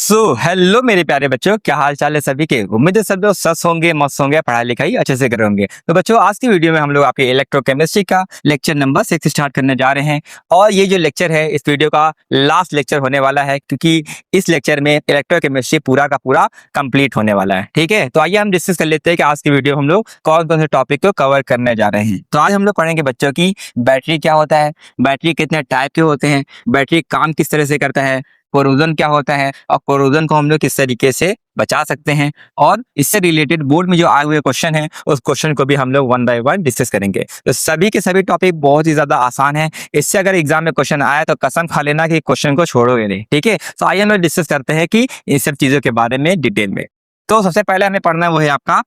Hello मेरे प्यारे बच्चों, क्या हाल चाल है सभी के। उम्मीद है सब लोग स्वस्थ होंगे, मस्त होंगे, पढ़ाई लिखाई अच्छे से कर रहे होंगे। तो बच्चों, आज की वीडियो में हम लोग आपके इलेक्ट्रोकेमिस्ट्री का लेक्चर नंबर 6 स्टार्ट करने जा रहे हैं। और ये जो लेक्चर है, इस वीडियो का लास्ट लेक्चर होने वाला है, क्योंकि इस लेक्चर में इलेक्ट्रोकेमिस्ट्री पूरा का पूरा कंप्लीट होने वाला है। ठीक है, तो आइए हम डिस्कस कर लेते हैं कि आज की वीडियो हम लोग कौन कौन से टॉपिक को कवर करने जा रहे हैं। तो आज हम लोग पढ़ेंगे बच्चों की बैटरी क्या होता है, बैटरी कितने टाइप के होते हैं, बैटरी काम किस तरह से करता है, कोरोजन क्या होता है और कोरोजन को हम लोग किस तरीके से बचा सकते हैं, और इससे रिलेटेड बोर्ड में जो आए हुए क्वेश्चन हैं उस क्वेश्चन को भी हम लोग वन बाय वन डिस्कस करेंगे। तो सभी के सभी टॉपिक बहुत ही ज्यादा आसान है। इससे अगर एग्जाम में क्वेश्चन आया तो कसम खा लेना कि क्वेश्चन को छोड़ोगे नहीं। ठीक है, तो आइए हम लोग डिस्कस करते हैं कि इन सब चीजों के बारे में डिटेल में। तो सबसे पहले हमें पढ़ना है वो है आपका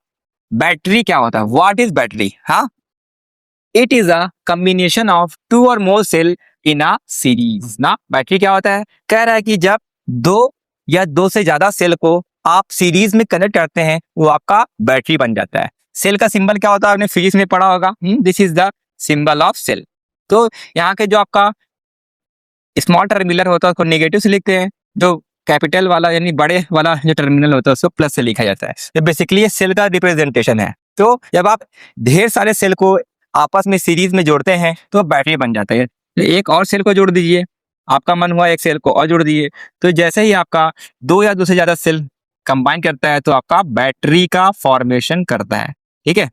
बैटरी क्या होता है। What is battery? हाँ, it is a combination of two or more cell in a series. ना, बैटरी क्या होता है? कह रहा है कि जब दो या दो से ज्यादा सेल को आप सीरीज में कनेक्ट करते हैं वो आपका बैटरी बन जाता है। सेल का सिंबल क्या होता है, आपने फिजिक्स में पढ़ा होगा। This is the symbol of cell. तो यहाँ के जो आपका स्मॉल टर्मिनल होता है उसको नेगेटिव से लिखते हैं, जो कैपिटल वाला यानी बड़े वाला जो टर्मिनल होता है उसको प्लस से लिखा जाता है। तो बेसिकली ये सेल का रिप्रेजेंटेशन है। तो जब आप ढेर सारे सेल को आपस में सीरीज में जोड़ते हैं तो बैटरी बन जाता है। तो एक और सेल को जोड़ दीजिए, आपका मन हुआ एक सेल को और जोड़ दीजिए, तो जैसे ही आपका दो या दो से ज्यादा सेल कंबाइन करता है तो आपका बैटरी का फॉर्मेशन करता है। ठीक है,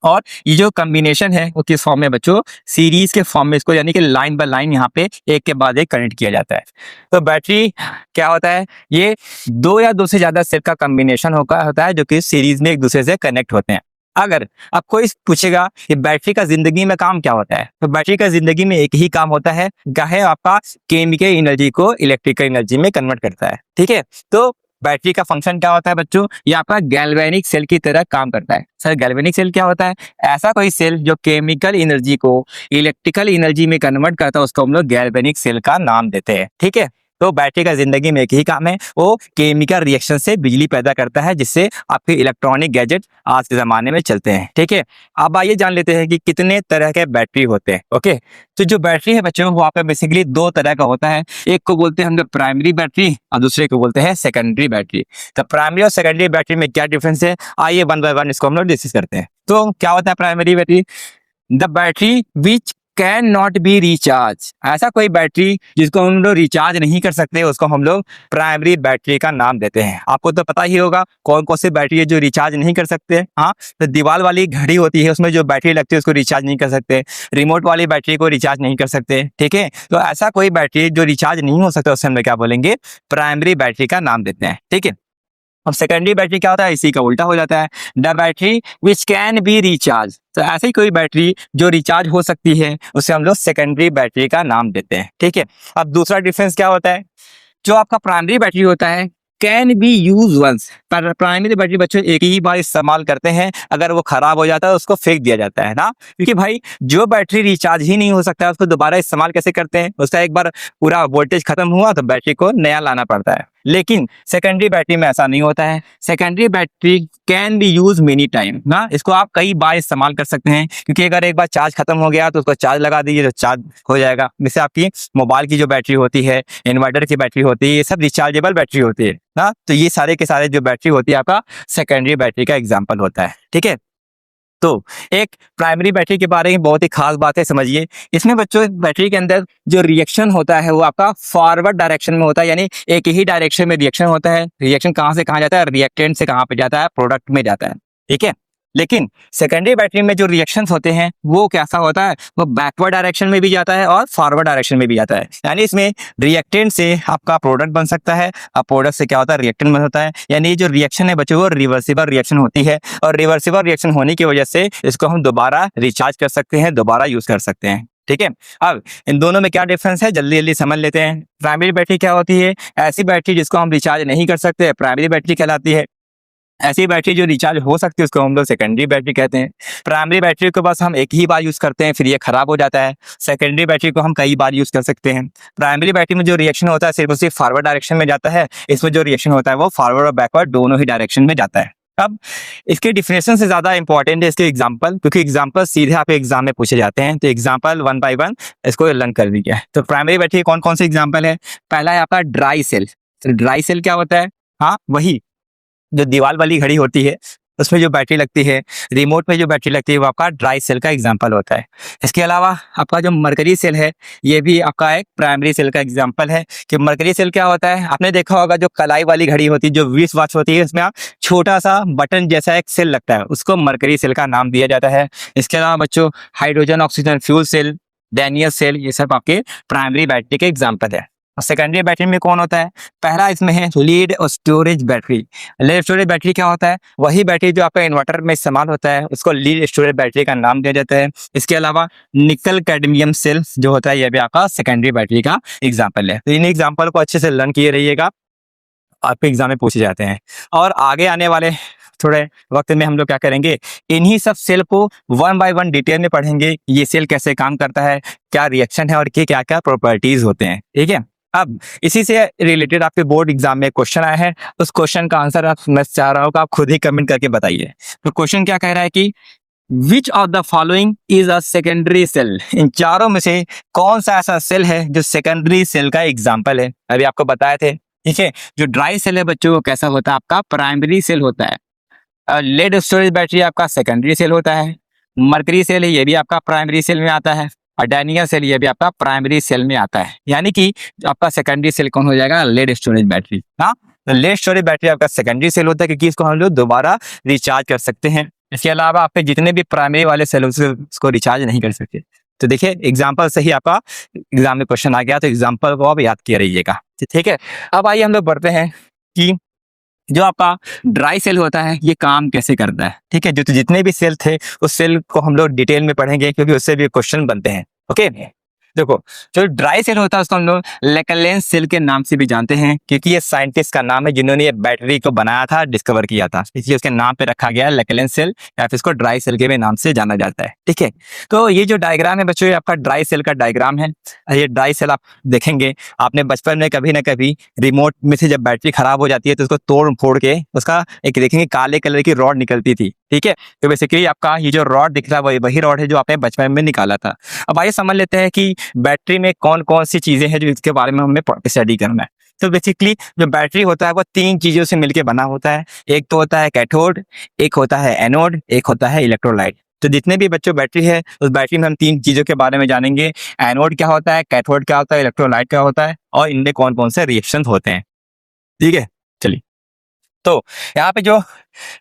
और ये जो कॉम्बिनेशन है वो किस फॉर्म में बच्चों? सीरीज के फॉर्म में, इसको यानी कि लाइन बाय लाइन यहाँ पे एक के बाद एक कनेक्ट किया जाता है। तो बैटरी क्या होता है? ये दो या दो से ज्यादा सेल का कॉम्बिनेशन होता है जो कि सीरीज में एक दूसरे से कनेक्ट होते हैं। अगर अब कोई पूछेगा कि बैटरी का जिंदगी में काम क्या होता है, तो बैटरी का जिंदगी में एक ही काम होता है, क्या है? आपका केमिकल एनर्जी को इलेक्ट्रिकल एनर्जी में कन्वर्ट करता है। ठीक है, तो बैटरी का फंक्शन क्या होता है बच्चों? ये आपका गैल्वेनिक सेल की तरह काम करता है। सर, गैल्वेनिक सेल क्या होता है? ऐसा कोई सेल जो केमिकल एनर्जी को इलेक्ट्रिकल एनर्जी में कन्वर्ट करता है उसको हम लोग गैल्वेनिक सेल का नाम देते हैं। ठीक है, तो बैटरी का जिंदगी में एक ही काम है, वो केमिकल रिएक्शन से बिजली पैदा करता है जिससे आपके इलेक्ट्रॉनिक गैजेट आज के जमाने में चलते हैं। ठीक है, अब आइए जान लेते हैं कि कितने तरह के बैटरी होते हैं। ओके, तो जो बैटरी है बच्चों वो आपका बेसिकली दो तरह का होता है। एक को बोलते हैं हम लोग प्राइमरी बैटरी और दूसरे को बोलते हैं सेकेंडरी बैटरी। तो प्राइमरी और सेकेंडरी बैटरी में क्या डिफरेंस है, आइए वन बाय वन इसको हम लोग डिस्कस करते हैं। तो क्या होता है primary battery? The battery which can not be recharge. ऐसा कोई बैटरी जिसको हम लोग रिचार्ज नहीं कर सकते उसको हम लोग प्राइमरी बैटरी का नाम देते हैं। आपको तो पता ही होगा कौन कौन सी बैटरी है जो रिचार्ज नहीं कर सकते। हाँ, तो दीवार वाली घड़ी होती है उसमें जो बैटरी लगती है उसको रिचार्ज नहीं कर सकते, रिमोट वाली बैटरी को रिचार्ज नहीं कर सकते। ठीक है, तो ऐसा कोई बैटरी जो रिचार्ज नहीं हो सकता उसे हम लोग क्या बोलेंगे? प्राइमरी बैटरी का नाम देते हैं। ठीक है, अब सेकेंडरी बैटरी क्या होता है? इसी का उल्टा हो जाता है, the battery which can be recharge. तो ऐसी कोई बैटरी जो रिचार्ज हो सकती है उसे हम लोग सेकेंडरी बैटरी का नाम देते हैं। ठीक है, अब दूसरा डिफरेंस क्या होता है? जो आपका प्राइमरी बैटरी होता है कैन बी यूज वंस। पर प्राइमरी बैटरी बच्चों एक ही बार इस्तेमाल करते हैं, अगर वो खराब हो जाता है उसको फेंक दिया जाता है ना, क्योंकि भाई जो बैटरी रिचार्ज ही नहीं हो सकता है उसको दोबारा इस्तेमाल कैसे करते हैं? उसका एक बार पूरा वोल्टेज खत्म हुआ तो बैटरी को नया लाना पड़ता है। लेकिन सेकेंडरी बैटरी में ऐसा नहीं होता है। Secondary battery can be use many time ना, इसको आप कई बार इस्तेमाल कर सकते हैं, क्योंकि अगर एक बार चार्ज खत्म हो गया तो उसको चार्ज लगा दीजिए तो चार्ज हो जाएगा। जैसे आपकी मोबाइल की जो बैटरी होती है, इन्वर्टर की बैटरी होती है, ये सब रिचार्जेबल बैटरी होती है ना। तो ये सारे के सारे जो बैटरी होती है आपका सेकेंडरी बैटरी का एग्जाम्पल होता है। ठीक है, तो एक प्राइमरी बैटरी के बारे में बहुत ही खास बात है, समझिए। इसमें बच्चों बैटरी के अंदर जो रिएक्शन होता है वो आपका फॉरवर्ड डायरेक्शन में होता है, यानी एक ही डायरेक्शन में रिएक्शन होता है। रिएक्शन कहाँ से कहाँ जाता है? रिएक्टेंट से कहाँ पे जाता है? प्रोडक्ट में जाता है। ठीक है, लेकिन सेकेंडरी बैटरी में जो रिएक्शंस होते हैं वो कैसा होता है? वो बैकवर्ड डायरेक्शन में भी जाता है और फॉरवर्ड डायरेक्शन में भी जाता है। यानी इसमें रिएक्टेंट से आपका प्रोडक्ट बन सकता है और प्रोडक्ट से क्या होता है? रिएक्टेंट बन होता है। यानी ये जो रिएक्शन है बच्चों वो रिवर्सिबल रिएक्शन होती है, और रिवर्सिबल रिएक्शन होने की वजह से इसको हम दोबारा रिचार्ज कर सकते हैं, दोबारा यूज कर सकते हैं। ठीक है, अब इन दोनों में क्या डिफरेंस है जल्दी जल्दी समझ लेते हैं। प्राइमरी बैटरी क्या होती है? ऐसी बैटरी जिसको हम रिचार्ज नहीं कर सकते प्राइमरी बैटरी कहलाती है। ऐसी बैटरी जो रिचार्ज हो सकती है उसको हम लोग सेकेंडरी बैटरी कहते हैं। प्राइमरी बैटरी को बस हम एक ही बार यूज करते हैं फिर ये खराब हो जाता है। सेकेंडरी बैटरी को हम कई बार यूज कर सकते हैं। प्राइमरी बैटरी में जो रिएक्शन होता है सिर्फ और सिर्फ फॉरवर्ड डायरेक्शन में जाता है, इसमें जो रिएक्शन होता है वो फॉरवर्ड और बैकवर्ड दोनों ही डायरेक्शन में जाता है। अब इसके डिफिनेशन से ज्यादा इंपॉर्टेंट है इसके एग्जांपल, क्योंकि एग्जांपल सीधे आप एग्जाम में पूछे जाते हैं। तो एग्जांपल वन बाय वन इसको लर्न कर लीजिए। तो प्राइमरी बैटरी कौन कौन से एग्जांपल है? पहला है आपका ड्राई सेल। ड्राई सेल क्या होता है? हाँ, वही जो दीवार वाली घड़ी होती है उसमें जो बैटरी लगती है, रिमोट में जो बैटरी लगती है, वो आपका ड्राई सेल का एग्जांपल होता है। इसके अलावा आपका जो मरकरी सेल है, ये भी आपका एक प्राइमरी सेल का एग्जांपल है। कि मरकरी सेल क्या होता है, आपने देखा होगा जो कलाई वाली घड़ी होती है, जो रिस्ट वॉच होती है, इसमें आप छोटा सा बटन जैसा एक सेल लगता है, उसको मरकरी सेल का नाम दिया जाता है। इसके अलावा बच्चों hydrogen oxygen fuel cell, Daniell cell, ये सब आपके प्राइमरी बैटरी के एग्जाम्पल है। और सेकेंडरी बैटरी में कौन होता है? पहला इसमें है lead storage battery. Lead storage battery क्या होता है? वही बैटरी जो आपका इन्वर्टर में इस्तेमाल होता है, उसको लीड स्टोरेज बैटरी का नाम दिया जाता है। इसके अलावा निकल कैडमियम सेल जो होता है, यह भी आपका सेकेंडरी बैटरी का एग्जाम्पल है। तो इन एग्जाम्पल को अच्छे से लर्न किए रहिएगा, आपके एग्जाम में पूछे जाते हैं। और आगे आने वाले थोड़े वक्त में हम लोग क्या करेंगे, इन्हीं सब सेल को वन बाय वन डिटेल में पढ़ेंगे। ये सेल कैसे काम करता है, क्या रिएक्शन है और क्या क्या प्रॉपर्टीज होते हैं। ठीक है, अब इसी से रिलेटेड आपके बोर्ड एग्जाम में क्वेश्चन आया है, उस क्वेश्चन का आंसर आप मैं चाह रहा हूँ कि आप खुद ही कमेंट करके बताइए। तो क्वेश्चन क्या कह रहा है कि which of the following is a secondary cell? इन चारों में से कौन सा ऐसा सेल है जो सेकेंडरी सेल का एग्जाम्पल है? अभी आपको बताए थे। ठीक है, जो ड्राई सेल है बच्चों, वो कैसा होता है? आपका प्राइमरी सेल होता है। लेड स्टोरेज बैटरी आपका सेकेंडरी सेल होता है। मरकरी सेल है, ये भी आपका प्राइमरी सेल में आता है। और डैनियल सेल, ये भी आपका प्राइमरी सेल में आता है। यानी कि आपका सेकेंडरी सेल कौन हो जाएगा? Lead storage battery. हाँ, तो लेड स्टोरेज बैटरी आपका सेकेंडरी सेल होता है, क्योंकि इसको हम लोग दोबारा रिचार्ज कर सकते हैं। इसके अलावा आपके जितने भी प्राइमरी वाले सेल उसको रिचार्ज नहीं कर सकते। तो देखिए एग्जाम्पल से ही आपका एग्जाम में क्वेश्चन आ गया, तो एग्जाम्पल को आप याद किए रहिएगा। ठीक है, अब आइए हम लोग बढ़ते हैं कि जो आपका ड्राई सेल होता है ये काम कैसे करता है। ठीक है, जो तो जितने भी सेल थे उस सेल को हम लोग डिटेल में पढ़ेंगे, क्योंकि उससे भी क्वेश्चन बनते हैं। ओके, देखो जो ड्राई सेल होता है उसको हम लोग लेकलेंस सेल के नाम से भी जानते हैं, क्योंकि ये साइंटिस्ट का नाम है जिन्होंने ये बैटरी को बनाया था, डिस्कवर किया था, इसलिए उसके नाम पे रखा गया है लेकलेंस सेल, या फिर इसको ड्राई सेल के भी नाम से जाना जाता है। ठीक है, तो ये जो डायग्राम है बच्चों, ये आपका ड्राई सेल का डायग्राम है। ये ड्राई सेल आप देखेंगे, आपने बचपन में कभी ना कभी रिमोट में से जब बैटरी खराब हो जाती है तो उसको तोड़ फोड़ के उसका एक देखेंगे काले कलर की रॉड निकलती थी। ठीक है, तो बेसिकली आपका ये जो रॉड दिख रहा है वही रॉड है जो आपने बचपन में निकाला था। अब आइए समझ लेते हैं कि बैटरी में कौन कौन सी चीजें हैं जो इसके बारे में हमें स्टडी करना है। तो बेसिकली जो बैटरी होता है वो तीन चीजों से मिलकर बना होता है। एक तो होता है कैथोड, एक होता है एनोड, एक होता है इलेक्ट्रोलाइट। तो जितने भी बच्चों बैटरी है उस बैटरी में हम तीन चीजों के बारे में जानेंगे। एनोड क्या होता है, कैथोड क्या होता है, इलेक्ट्रोलाइट क्या होता है, और इनमें कौन कौन से रिएक्शन होते हैं। ठीक है, चलिए, तो यहाँ पे जो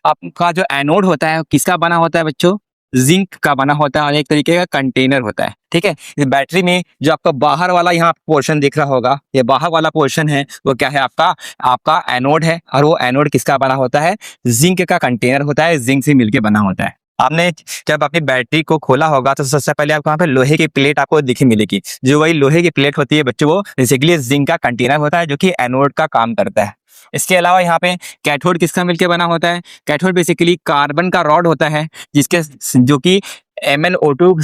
आपका जो एनोड होता है किसका बना होता है बच्चों? जिंक का बना होता है, और एक तरीके का कंटेनर होता है। ठीक है, इस बैटरी में जो आपका बाहर वाला यहाँ पोर्शन दिख रहा होगा, ये बाहर वाला पोर्शन है वो क्या है? आपका आपका एनोड है। और वो एनोड किसका बना होता है? जिंक का कंटेनर होता है, जिंक से मिलके बना होता है। आपने जब अपनी बैटरी को खोला होगा तो सबसे पहले आपको यहाँ पे लोहे की प्लेट आपको दिखी मिलेगी। जो वही लोहे की प्लेट होती है बच्चों, वो बेसिकली जिंक का कंटेनर होता है जो कि एनोड का काम करता है। इसके अलावा यहाँ पे कैथोड किसका मिलके बना होता है? कैथोड बेसिकली कार्बन का रॉड होता है, जिसके जो कि MnO2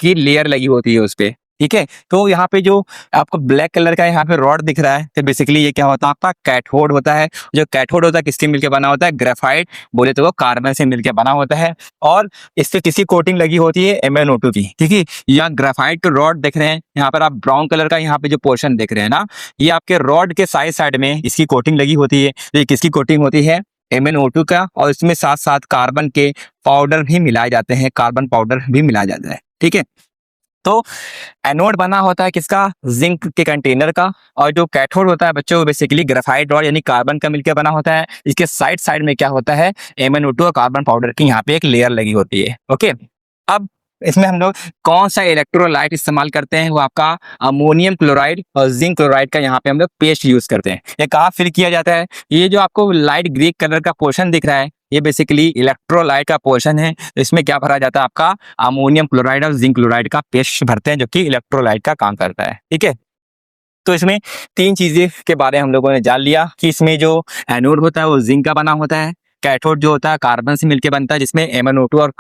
की लेयर लगी होती है उस पे। ठीक है, तो यहाँ पे जो आपको ब्लैक कलर का यहाँ पे रॉड दिख रहा है, तो बेसिकली ये क्या होता है? आपका कैथोड होता है। जो कैथोड होता है किसके मिलके बना होता है? ग्रेफाइट बोले तो वो कार्बन से मिलके बना होता है, और इस पे किसी कोटिंग लगी होती है MnO2 की। ठीक है, यहाँ ग्रेफाइट के रॉड देख रहे हैं, यहाँ पर आप ब्राउन कलर का यहाँ पे जो पोर्शन देख रहे हैं ना, ये आपके रॉड के साइड में इसकी कोटिंग लगी होती है। तो ये किसकी कोटिंग होती है? MnO2 का, और इसमें साथ साथ कार्बन के पाउडर भी मिलाए जाते हैं, कार्बन पाउडर भी मिलाया जाता है। ठीक है, तो एनोड बना होता है किसका? जिंक के कंटेनर का। और जो कैथोड होता है बच्चों वो बेसिकली ग्रेफाइट रॉड यानी कार्बन का मिलकर बना होता है। इसके साइड में क्या होता है? MnO2 और कार्बन पाउडर की यहाँ पे एक लेयर लगी होती है। ओके, अब इसमें हम लोग कौन सा इलेक्ट्रोलाइट इस्तेमाल करते हैं? वो आपका अमोनियम क्लोराइड और जिंक क्लोराइड का यहाँ पे हम लोग पेस्ट यूज करते हैं। ये कहाँ फिल किया जाता है? ये जो आपको लाइट ग्रे कलर का पोर्शन दिख रहा है, ये बेसिकली इलेक्ट्रोलाइट का पोर्शन है। इसमें क्या भरा जाता है? आपका अमोनियम क्लोराइड और जिंक क्लोराइड का पेस्ट भरते हैं, जो कि इलेक्ट्रोलाइट का काम करता है। ठीक है, तो इसमें तीन चीजें के बारे में हम लोगों ने जान लिया कि इसमें जो एनोड होता है वो जिंक का बना होता है, कैथोड जो होता है कार्बन से मिलकर बनता है जिसमें MnO2 और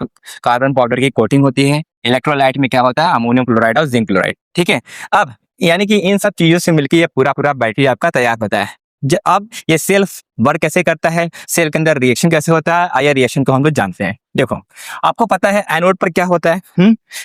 कार्बन पाउडर की कोटिंग होती है, इलेक्ट्रोलाइट में क्या होता है? अमोनियम क्लोराइड और जिंक क्लोराइड। ठीक है, अब यानी कि इन सब चीजों से मिलकर ये पूरा बैटरी आपका तैयार होता है। अब ये सेल वर्क कैसे करता है, सेल के अंदर रिएक्शन कैसे होता है, आइए रिएक्शन को हम लोग जानते हैं। देखो आपको पता है एनोड पर क्या होता है,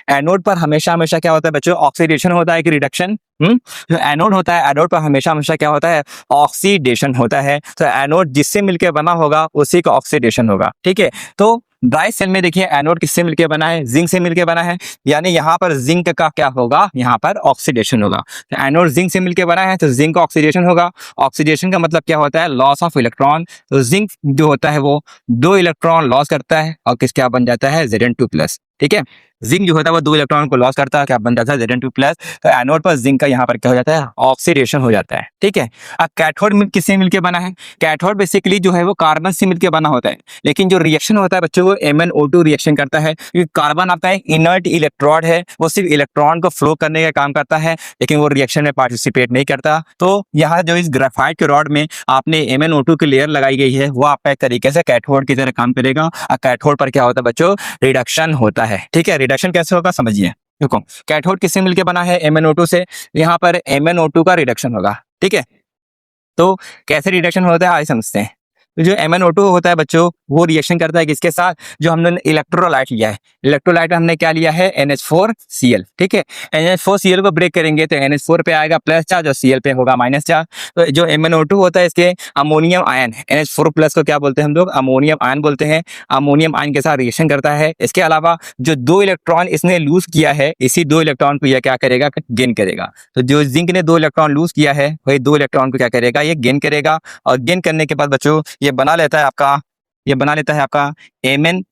एनोड पर हमेशा हमेशा क्या होता है बच्चों, ऑक्सीडेशन होता है कि रिडक्शन। जो एनोड होता है, एनोड पर हमेशा हमेशा क्या होता है, ऑक्सीडेशन होता है। तो एनोड जिससे मिलकर बना होगा उसी का ऑक्सीडेशन होगा, ठीक है। तो ड्राई सेल में देखिए एनोड किससे मिलकर बना है, जिंक से मिलकर बना है, यानी यहाँ पर जिंक का क्या होगा, यहाँ पर ऑक्सीडेशन होगा। तो एनोड जिंक से मिलकर बना है तो जिंक का ऑक्सीडेशन होगा। ऑक्सीडेशन का मतलब क्या होता है, लॉस ऑफ इलेक्ट्रॉन। तो जिंक जो होता है वो 2 इलेक्ट्रॉन लॉस करता है और किस क्या बन जाता है, Zn2+, ठीक है। जिंक जो होता है वो 2 इलेक्ट्रॉन को लॉस करता है, क्या बन जाता है, Zn2+। तो एनोड पर जिंक का यहाँ पर क्या हो जाता है, ऑक्सीडेशन हो जाता है, ठीक है। अब कैथोड किससे मिलकर बना है, कैथोड बेसिकली जो है वो कार्बन से मिलकर बना होता है, लेकिन जो रिएक्शन होता है बच्चों वो MnO2 रिएक्शन करता है, क्योंकि कार्बन आपका एक इनर्ट इलेक्ट्रोड है, वो सिर्फ इलेक्ट्रॉन को फ्लो करने का काम करता है, लेकिन वो रिएक्शन में पार्टिसिपेट नहीं करता। तो यहाँ जो इस ग्रेफाइट के रॉड में आपने MnO2 की लेयर लगाई गई है वो आपका एक तरीके से कैथोड की तरह काम करेगा। और कैथोड पर क्या होता है बच्चों, रिडक्शन होता है, ठीक है। रिडक्शन कैसे होगा समझिए। देखो कैथोड किससे मिलकर बना है, MnO2 से, यहाँ पर MnO2 का रिडक्शन होगा, ठीक है। तो कैसे रिडक्शन होता है आइए समझते हैं। तो जो MnO2 होता है बच्चों वो रिएक्शन करता है किसके साथ, जो हमने इलेक्ट्रोलाइट लिया है, इलेक्ट्रोलाइट हमने क्या लिया है, NH4Cl, ठीक है। NH4Cl को ब्रेक करेंगे तो NH4 पे आएगा प्लस चार्ज और Cl पे होगा माइनस चार्ज। तो जो MnO2 होता है इसके अमोनियम आयन, NH4+ को क्या बोलते हैं हम लोग, अमोनियम आयन बोलते हैं। अमोनियम आयन के साथ रिएक्शन करता है। इसके अलावा जो 2 इलेक्ट्रॉन इसने लूज किया है, इसी 2 इलेक्ट्रॉन को यह क्या करेगा, गेन करेगा। तो जो जिंक ने 2 इलेक्ट्रॉन लूज किया है वही 2 इलेक्ट्रॉन को क्या करेगा, ये गेन करेगा। और गेन करने के बाद बच्चों ये बना लेता है आपका MnOOH,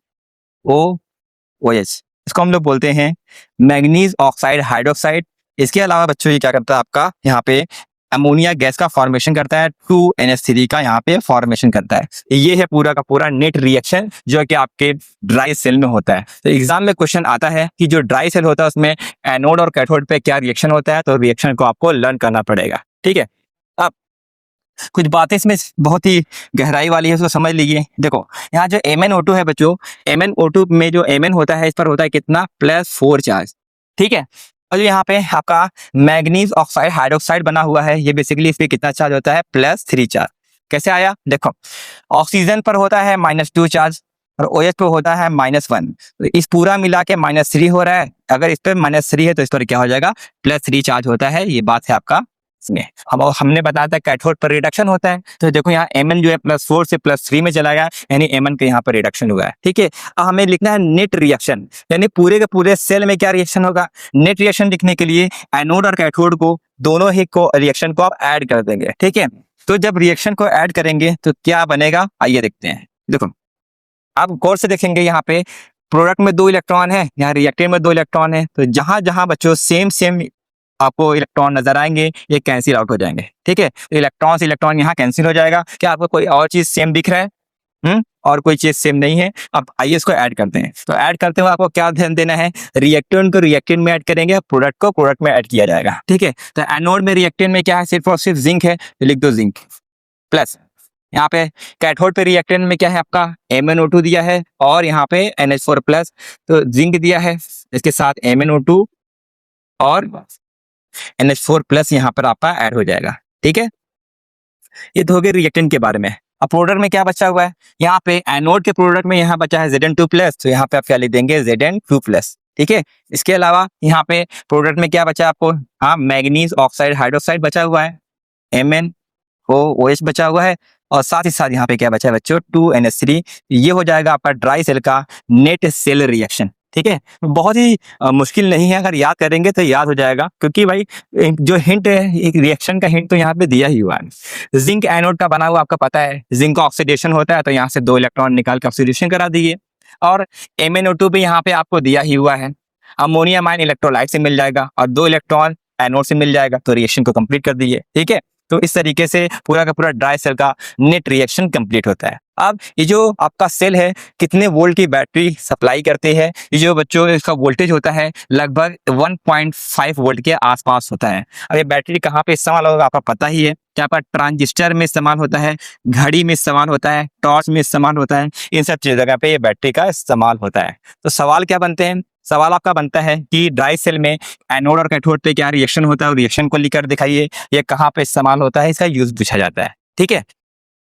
इसको हम लोग बोलते हैं मैग्नीज ऑक्साइड हाइड्रोक्साइड। इसके अलावा बच्चों ये क्या करता है, आपका यहाँ पे अमोनिया गैस का फॉर्मेशन करता है, 2NH3 का यहाँ पे फॉर्मेशन करता है। ये है पूरा का पूरा नेट रिएक्शन जो कि आपके ड्राई सेल में होता है। तो एग्जाम में क्वेश्चन आता है कि जो ड्राई सेल होता है उसमें एनोड और कैथोड पे क्या रिएक्शन होता है, तो रिएक्शन को आपको लर्न करना पड़ेगा, ठीक है। अब कुछ बातें इसमें बहुत ही गहराई वाली है, उसको समझ लीजिए। देखो यहाँ जो MnO2 है बच्चों, MnO2 में जो Mn होता है इस पर होता है कितना, +4 चार्ज, ठीक है। और जो यहाँ पे आपका मैग्नीज ऑक्साइड हाइड्रोक्साइड बना हुआ है ये बेसिकली इस पे कितना चार्ज होता है, +3 चार्ज। कैसे आया, देखो ऑक्सीजन पर होता है -2 चार्ज और OH पे होता है -1। तो इस पूरा मिला के -3 हो रहा है। अगर इस पर -3 है तो इस पर क्या हो जाएगा, +3 चार्ज होता है। ये बात है आपका इसमें। हमने बताया था कैथोड पर रिडक्शन होता है, तो देखो यहाँ Mn जो है +4 से +3 में चला गया, यानी Mn के यहाँ पर रिडक्शन हुआ है, ठीक है। अब हमें लिखना है नेट रिएक्शन, यानी पूरे के पूरे सेल में क्या रिएक्शन होगा। नेट रिएक्शन लिखने के लिए एनोड और कैथोड को दोनों ही को रिएक्शन को आप ऐड कर देंगे, ठीक है। तो जब रिएक्शन को ऐड करेंगे तो क्या बनेगा, आइए देखते हैं। देखो आप गौर से देखेंगे यहाँ पे प्रोडक्ट में 2 इलेक्ट्रॉन है, यहाँ रिएक्टेंट में 2 इलेक्ट्रॉन है। तो जहां जहां बच्चों सेम आपको इलेक्ट्रॉन नजर आएंगे ये कैंसिल आउट हो जाएंगे, ठीक है। तो इलेक्ट्रॉन से इलेक्ट्रॉन यहाँ कैंसिल हो जाएगा। क्या आपको कोई और चीज सेम दिख रहा है, और कोई चीज सेम नहीं है। अब आइए इसको ऐड करते हैं। तो ऐड करते हुए आपको क्या ध्यान देना है, रिएक्टेंट को रिएक्टेंट में ऐड करेंगे, प्रोडक्ट को प्रोडक्ट में ऐड किया जाएगा, ठीक है। तो एनोड में रिएक्टेंट में क्या है, सिर्फ और सिर्फ जिंक है, तो लिख दो जिंक प्लस। यहाँ पे कैथोड पे रिएक्टेंट में क्या है, आपका MnO2 दिया है और यहाँ पे NH4+, तो जिंक दिया है, इसके साथ MnO2 और NH4+ यहाँ पर आपका ऐड हो जाएगा, ठीक है। ये तो हो गए रिएक्टेंट के बारे में। अब प्रोडक्ट में क्या बचा हुआ है, यहाँ पे एनोड के प्रोडक्ट में यहाँ बचा है Zn2+, तो यहाँ पे आप क्या लिख देंगे, Zn2+, ठीक है। इसके अलावा यहाँ पे प्रोडक्ट में क्या बचा है आपको, हाँ मैग्नीज ऑक्साइड हाइड्रोक्साइड बचा हुआ है, MnOH बचा हुआ है, और साथ ही साथ यहाँ पे क्या बचा है बच्चों, 2NH3। ये हो जाएगा आपका ड्राई सेल का नेट सेल रिएक्शन, ठीक है। बहुत ही मुश्किल नहीं है, अगर याद करेंगे तो याद हो जाएगा, क्योंकि भाई जो हिंट है, एक रिएक्शन का हिंट तो यहाँ पे दिया ही हुआ है। जिंक एनोड का बना हुआ आपका पता है, जिंक का ऑक्सीडेशन होता है, तो यहाँ से 2 इलेक्ट्रॉन निकाल के ऑक्सीडेशन करा दीजिए। और MnO2 भी यहाँ पे आपको दिया ही हुआ है। अमोनियम आयन इलेक्ट्रोलाइट से मिल जाएगा और 2 इलेक्ट्रॉन एनोड से मिल जाएगा, तो रिएक्शन को कंप्लीट कर दीजिए, ठीक है। तो इस तरीके से पूरा का पूरा ड्राई सेल का नेट रिएक्शन कंप्लीट होता है। अब ये जो आपका सेल है कितने वोल्ट की बैटरी सप्लाई करते हैं, ये जो बच्चों इसका वोल्टेज होता है लगभग 1.5 वोल्ट के आसपास होता है। अब ये बैटरी कहाँ पे इस्तेमाल होगा आपको पता ही है, यहाँ पर ट्रांजिस्टर में इस्तेमाल होता है, घड़ी में इस्तेमाल होता है, टॉर्च में इस्तेमाल होता है, इन सब जगह पे ये बैटरी का इस्तेमाल होता है। तो सवाल क्या बनते हैं, सवाल आपका बनता है कि ड्राई सेल में एनोड और कैथोड पे क्या रिएक्शन होता है, और रिएक्शन को लिखकर दिखाइए, ये कहाँ पे इस्तेमाल होता है, इसका यूज पूछा जाता है। ठीक है।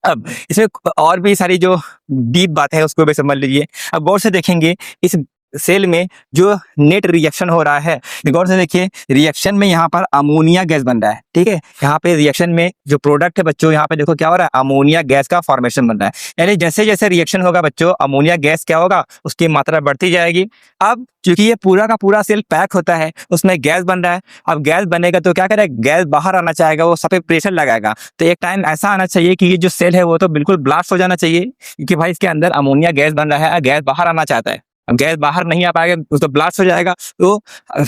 अब इसमें और भी सारी जो डीप बातें हैं उसको भी समझ लीजिए। अब गौर से देखेंगे इस सेल में जो नेट रिएक्शन हो रहा है, गौर से देखिए रिएक्शन में यहाँ पर अमोनिया गैस बन रहा है। ठीक है, यहाँ पे रिएक्शन में जो प्रोडक्ट है बच्चों, यहाँ पे देखो क्या हो रहा है, अमोनिया गैस का फॉर्मेशन बन रहा है। यानी जैसे जैसे रिएक्शन होगा बच्चों, अमोनिया गैस क्या होगा, उसकी मात्रा बढ़ती जाएगी। अब क्योंकि ये पूरा का पूरा सेल पैक होता है, उसमें गैस बन रहा है। अब गैस बनेगा तो क्या करेगा, गैस बाहर आना चाहेगा, वो सब पे प्रेशर लगाएगा। तो एक टाइम ऐसा आना चाहिए कि ये जो सेल है वो तो बिल्कुल ब्लास्ट हो जाना चाहिए, क्योंकि भाई इसके अंदर अमोनिया गैस बन रहा है, गैस बाहर आना चाहता है। अब गैस बाहर नहीं आ पाएगा तो ब्लास्ट हो जाएगा। तो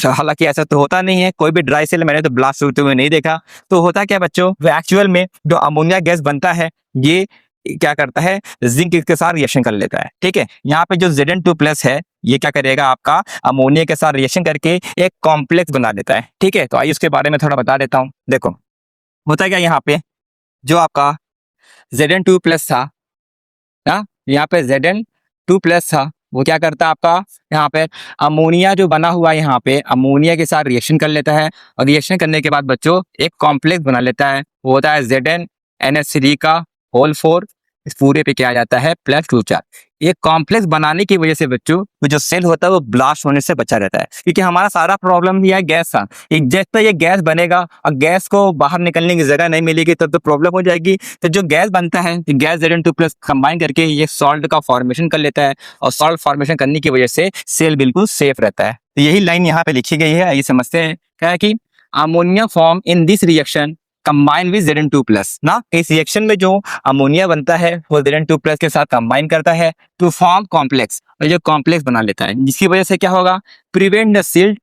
हालांकि ऐसा तो होता नहीं है, कोई भी ड्राई सेल मैंने तो ब्लास्ट होते हुए नहीं देखा। तो होता क्या बच्चों, एक्चुअल में जो अमोनिया गैस बनता है ये क्या करता है, जिंक के साथ रिएक्शन कर लेता है। ठीक है, यहाँ पे जो Zn2+ है ये क्या करेगा, आपका अमोनिया के साथ रिएक्शन करके एक कॉम्प्लेक्स बना देता है। ठीक है, तो आइए उसके बारे में थोड़ा बता देता हूँ। देखो होता क्या, यहाँ पे जो आपका Zn2+ था ना, यहाँ पे Zn2+ था, वो क्या करता है आपका, यहाँ पे अमोनिया जो बना हुआ है यहाँ पे अमोनिया के साथ रिएक्शन कर लेता है, और रिएक्शन करने के बाद बच्चों एक कॉम्प्लेक्स बना लेता है, वो होता है ZnNH3 का होल 4। इस पूरे पे क्या आ जाता है, +2 चार्ज। ये कॉम्प्लेक्स बनाने की वजह से बच्चों वो जो सेल होता है वो ब्लास्ट होने से बचा रहता है, क्योंकि हमारा सारा प्रॉब्लम ये है गैस का। जैसे ये गैस बनेगा और गैस को बाहर निकलने की जगह नहीं मिलेगी तब तो प्रॉब्लम हो जाएगी। तो जो गैस बनता है, गैस Zn2+ कंबाइन करके ये सॉल्ट का फॉर्मेशन कर लेता है, और सॉल्ट फॉर्मेशन करने की वजह से सेल बिल्कुल सेफ रहता है। तो यही लाइन यहाँ पे लिखी गई है, ये समझते हैं क्या है कि ammonia form in this reaction combine with Zn2+ ना। इस रिएक्शन में जो अमोनिया बनता है वो Zn2+ के साथ कंबाइन करता है टू फॉर्म कॉम्प्लेक्स, और जो कॉम्प्लेक्स बना लेता है, जिसकी वजह से क्या होगा, prevent the seal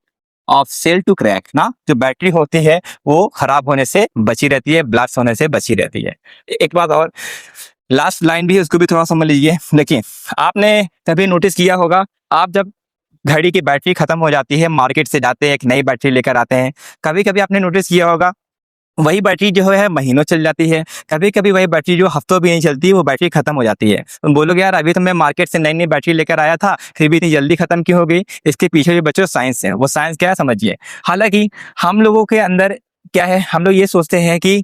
of cell to crack ना। जो बैटरी होती है वो खराब होने से बची रहती है, ब्लास्ट होने से बची रहती है। एक बात और, लास्ट लाइन भी है उसको भी थोड़ा समझ लीजिए। देखिए आपने कभी नोटिस किया होगा, आप जब घड़ी की बैटरी खत्म हो जाती है, मार्केट से जाते हैं एक नई बैटरी लेकर आते हैं, कभी कभी आपने नोटिस किया होगा वही बैटरी जो है महीनों चल जाती है, कभी कभी वही बैटरी जो हफ्तों भी नहीं चलती वो बैटरी खत्म हो जाती है। तुम बोलोगे यार अभी तो मैं मार्केट से नई नई बैटरी लेकर आया था, फिर भी इतनी जल्दी खत्म क्यों हो गई। इसके पीछे जो बच्चों साइंस है, वो साइंस क्या है समझिए। हालांकि हम लोगों के अंदर क्या है, हम लोग ये सोचते हैं कि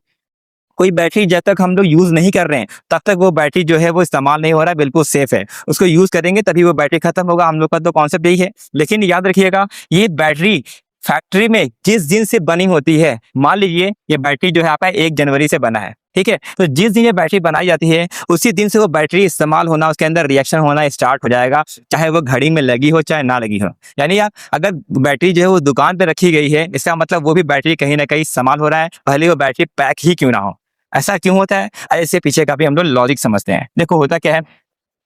कोई बैटरी जब तक हम लोग यूज नहीं कर रहे हैं तब तक वो बैटरी जो है वो इस्तेमाल नहीं हो रहा है, बिल्कुल सेफ है। उसको यूज करेंगे तभी वो बैटरी खत्म होगा, हम लोग का तो कॉन्सेप्ट यही है। लेकिन याद रखिएगा ये बैटरी फैक्ट्री में जिस दिन से बनी होती है, मान लीजिए ये बैटरी जो है आपका 1 जनवरी से बना है, ठीक है, तो जिस दिन ये बैटरी बनाई जाती है उसी दिन से वो बैटरी इस्तेमाल होना, उसके अंदर रिएक्शन होना स्टार्ट हो जाएगा, चाहे वो घड़ी में लगी हो चाहे ना लगी हो। यानी यार अगर बैटरी जो है वो दुकान पे रखी गई है, इसका मतलब वो भी बैटरी कहीं ना कहीं इस्तेमाल हो रहा है, भले वो बैटरी पैक ही क्यों ना हो। ऐसा क्यों होता है, ऐसे पीछे का भी हम लोग लॉजिक समझते हैं। देखो होता क्या है,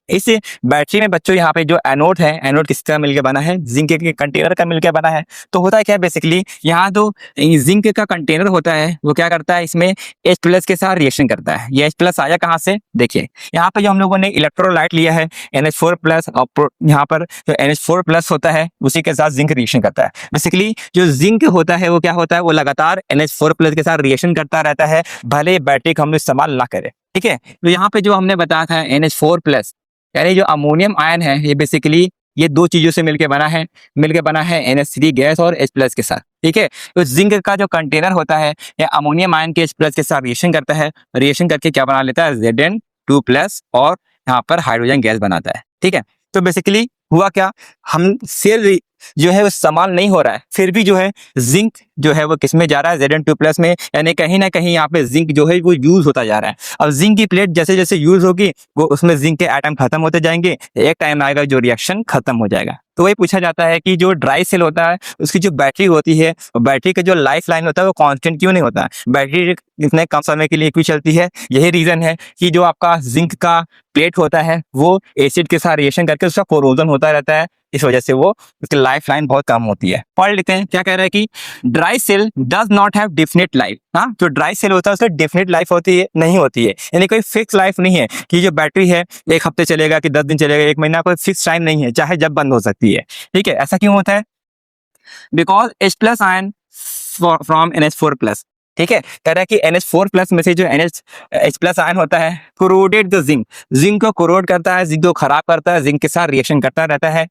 इस बैटरी में बच्चों यहाँ पे जो एनोड है, एनोड किस तरह मिलकर बना है, जिंक के कंटेनर का मिलकर बना है। तो होता है क्या बेसिकली, यहाँ जो जिंक का कंटेनर होता है वो क्या करता है, इसमें H+ के साथ रिएक्शन करता है। ये H+ आया कहाँ से, देखिए यहाँ पे जो हम लोगों ने इलेक्ट्रोलाइट लिया है NH4+, और यहाँ पर जो NH4+ होता है उसी के साथ जिंक रिएक्शन करता है। बेसिकली जो जिंक होता है वो क्या होता है, वो लगातार NH4+ के साथ रिएक्शन करता रहता है, भले बैटरी का हम लोग इस्तेमाल ना करें। ठीक है, तो यहाँ पे जो हमने बताया था NH4+, यानी जो अमोनियम आयन है ये बेसिकली ये दो चीजों से मिलके बना है NH3 गैस और H+ के साथ। ठीक है, तो जिंक का जो कंटेनर होता है ये अमोनियम आयन के H+ के साथ रिएक्शन करता है, रिएक्शन करके क्या बना लेता है, Zn2+ और यहाँ पर हाइड्रोजन गैस बनाता है। ठीक है, तो बेसिकली हुआ क्या, हम सेल जो है वो इस्तेमाल नहीं हो रहा है, फिर भी जो है जिंक जो है वो किस में जा रहा है, Zn2+ में, यानी कहीं ना कहीं यहाँ पे जिंक जो है वो यूज होता जा रहा है। अब जिंक की प्लेट जैसे जैसे यूज होगी वो उसमें जिंक के एटम खत्म होते जाएंगे, एक टाइम आएगा जो रिएक्शन खत्म हो जाएगा। तो वही पूछा जाता है कि जो ड्राई सेल होता है उसकी जो बैटरी होती है, बैटरी का जो लाइफ लाइन होता है वो कांस्टेंट क्यों नहीं होता है, बैटरी इतने कम समय के लिए क्यों चलती है। यही रीजन है कि जो आपका जिंक का प्लेट होता है वो एसिड के साथ रिएक्शन करके उसका कोरोजन होता रहता है, इस वजह से वो उसकी लाइफ लाइन बहुत कम होती है। पढ़ लेते हैं क्या कह रहा है कि dry cell does not have definite life. हाँ, जो ड्राई सेल होता है उसका डेफिनेट लाइफ होती है नहीं होती है, यानी कोई फिक्स लाइफ नहीं है कि जो बैटरी है 1 हफ्ते चलेगा कि 10 दिन चलेगा, 1 महीना, कोई फिक्स टाइम नहीं है, चाहे जब बंद हो सकती है। ठीक है, ऐसा क्यों होता है, because H+ ion from NH4+। ठीक है, कह रहा है कि NH4+ में से जो H+ आयन होता है कोरोडेड द जिंक को कोरोड करता है, जिंक को खराब करता है, जिंक के साथ रिएक्शन करता रहता है।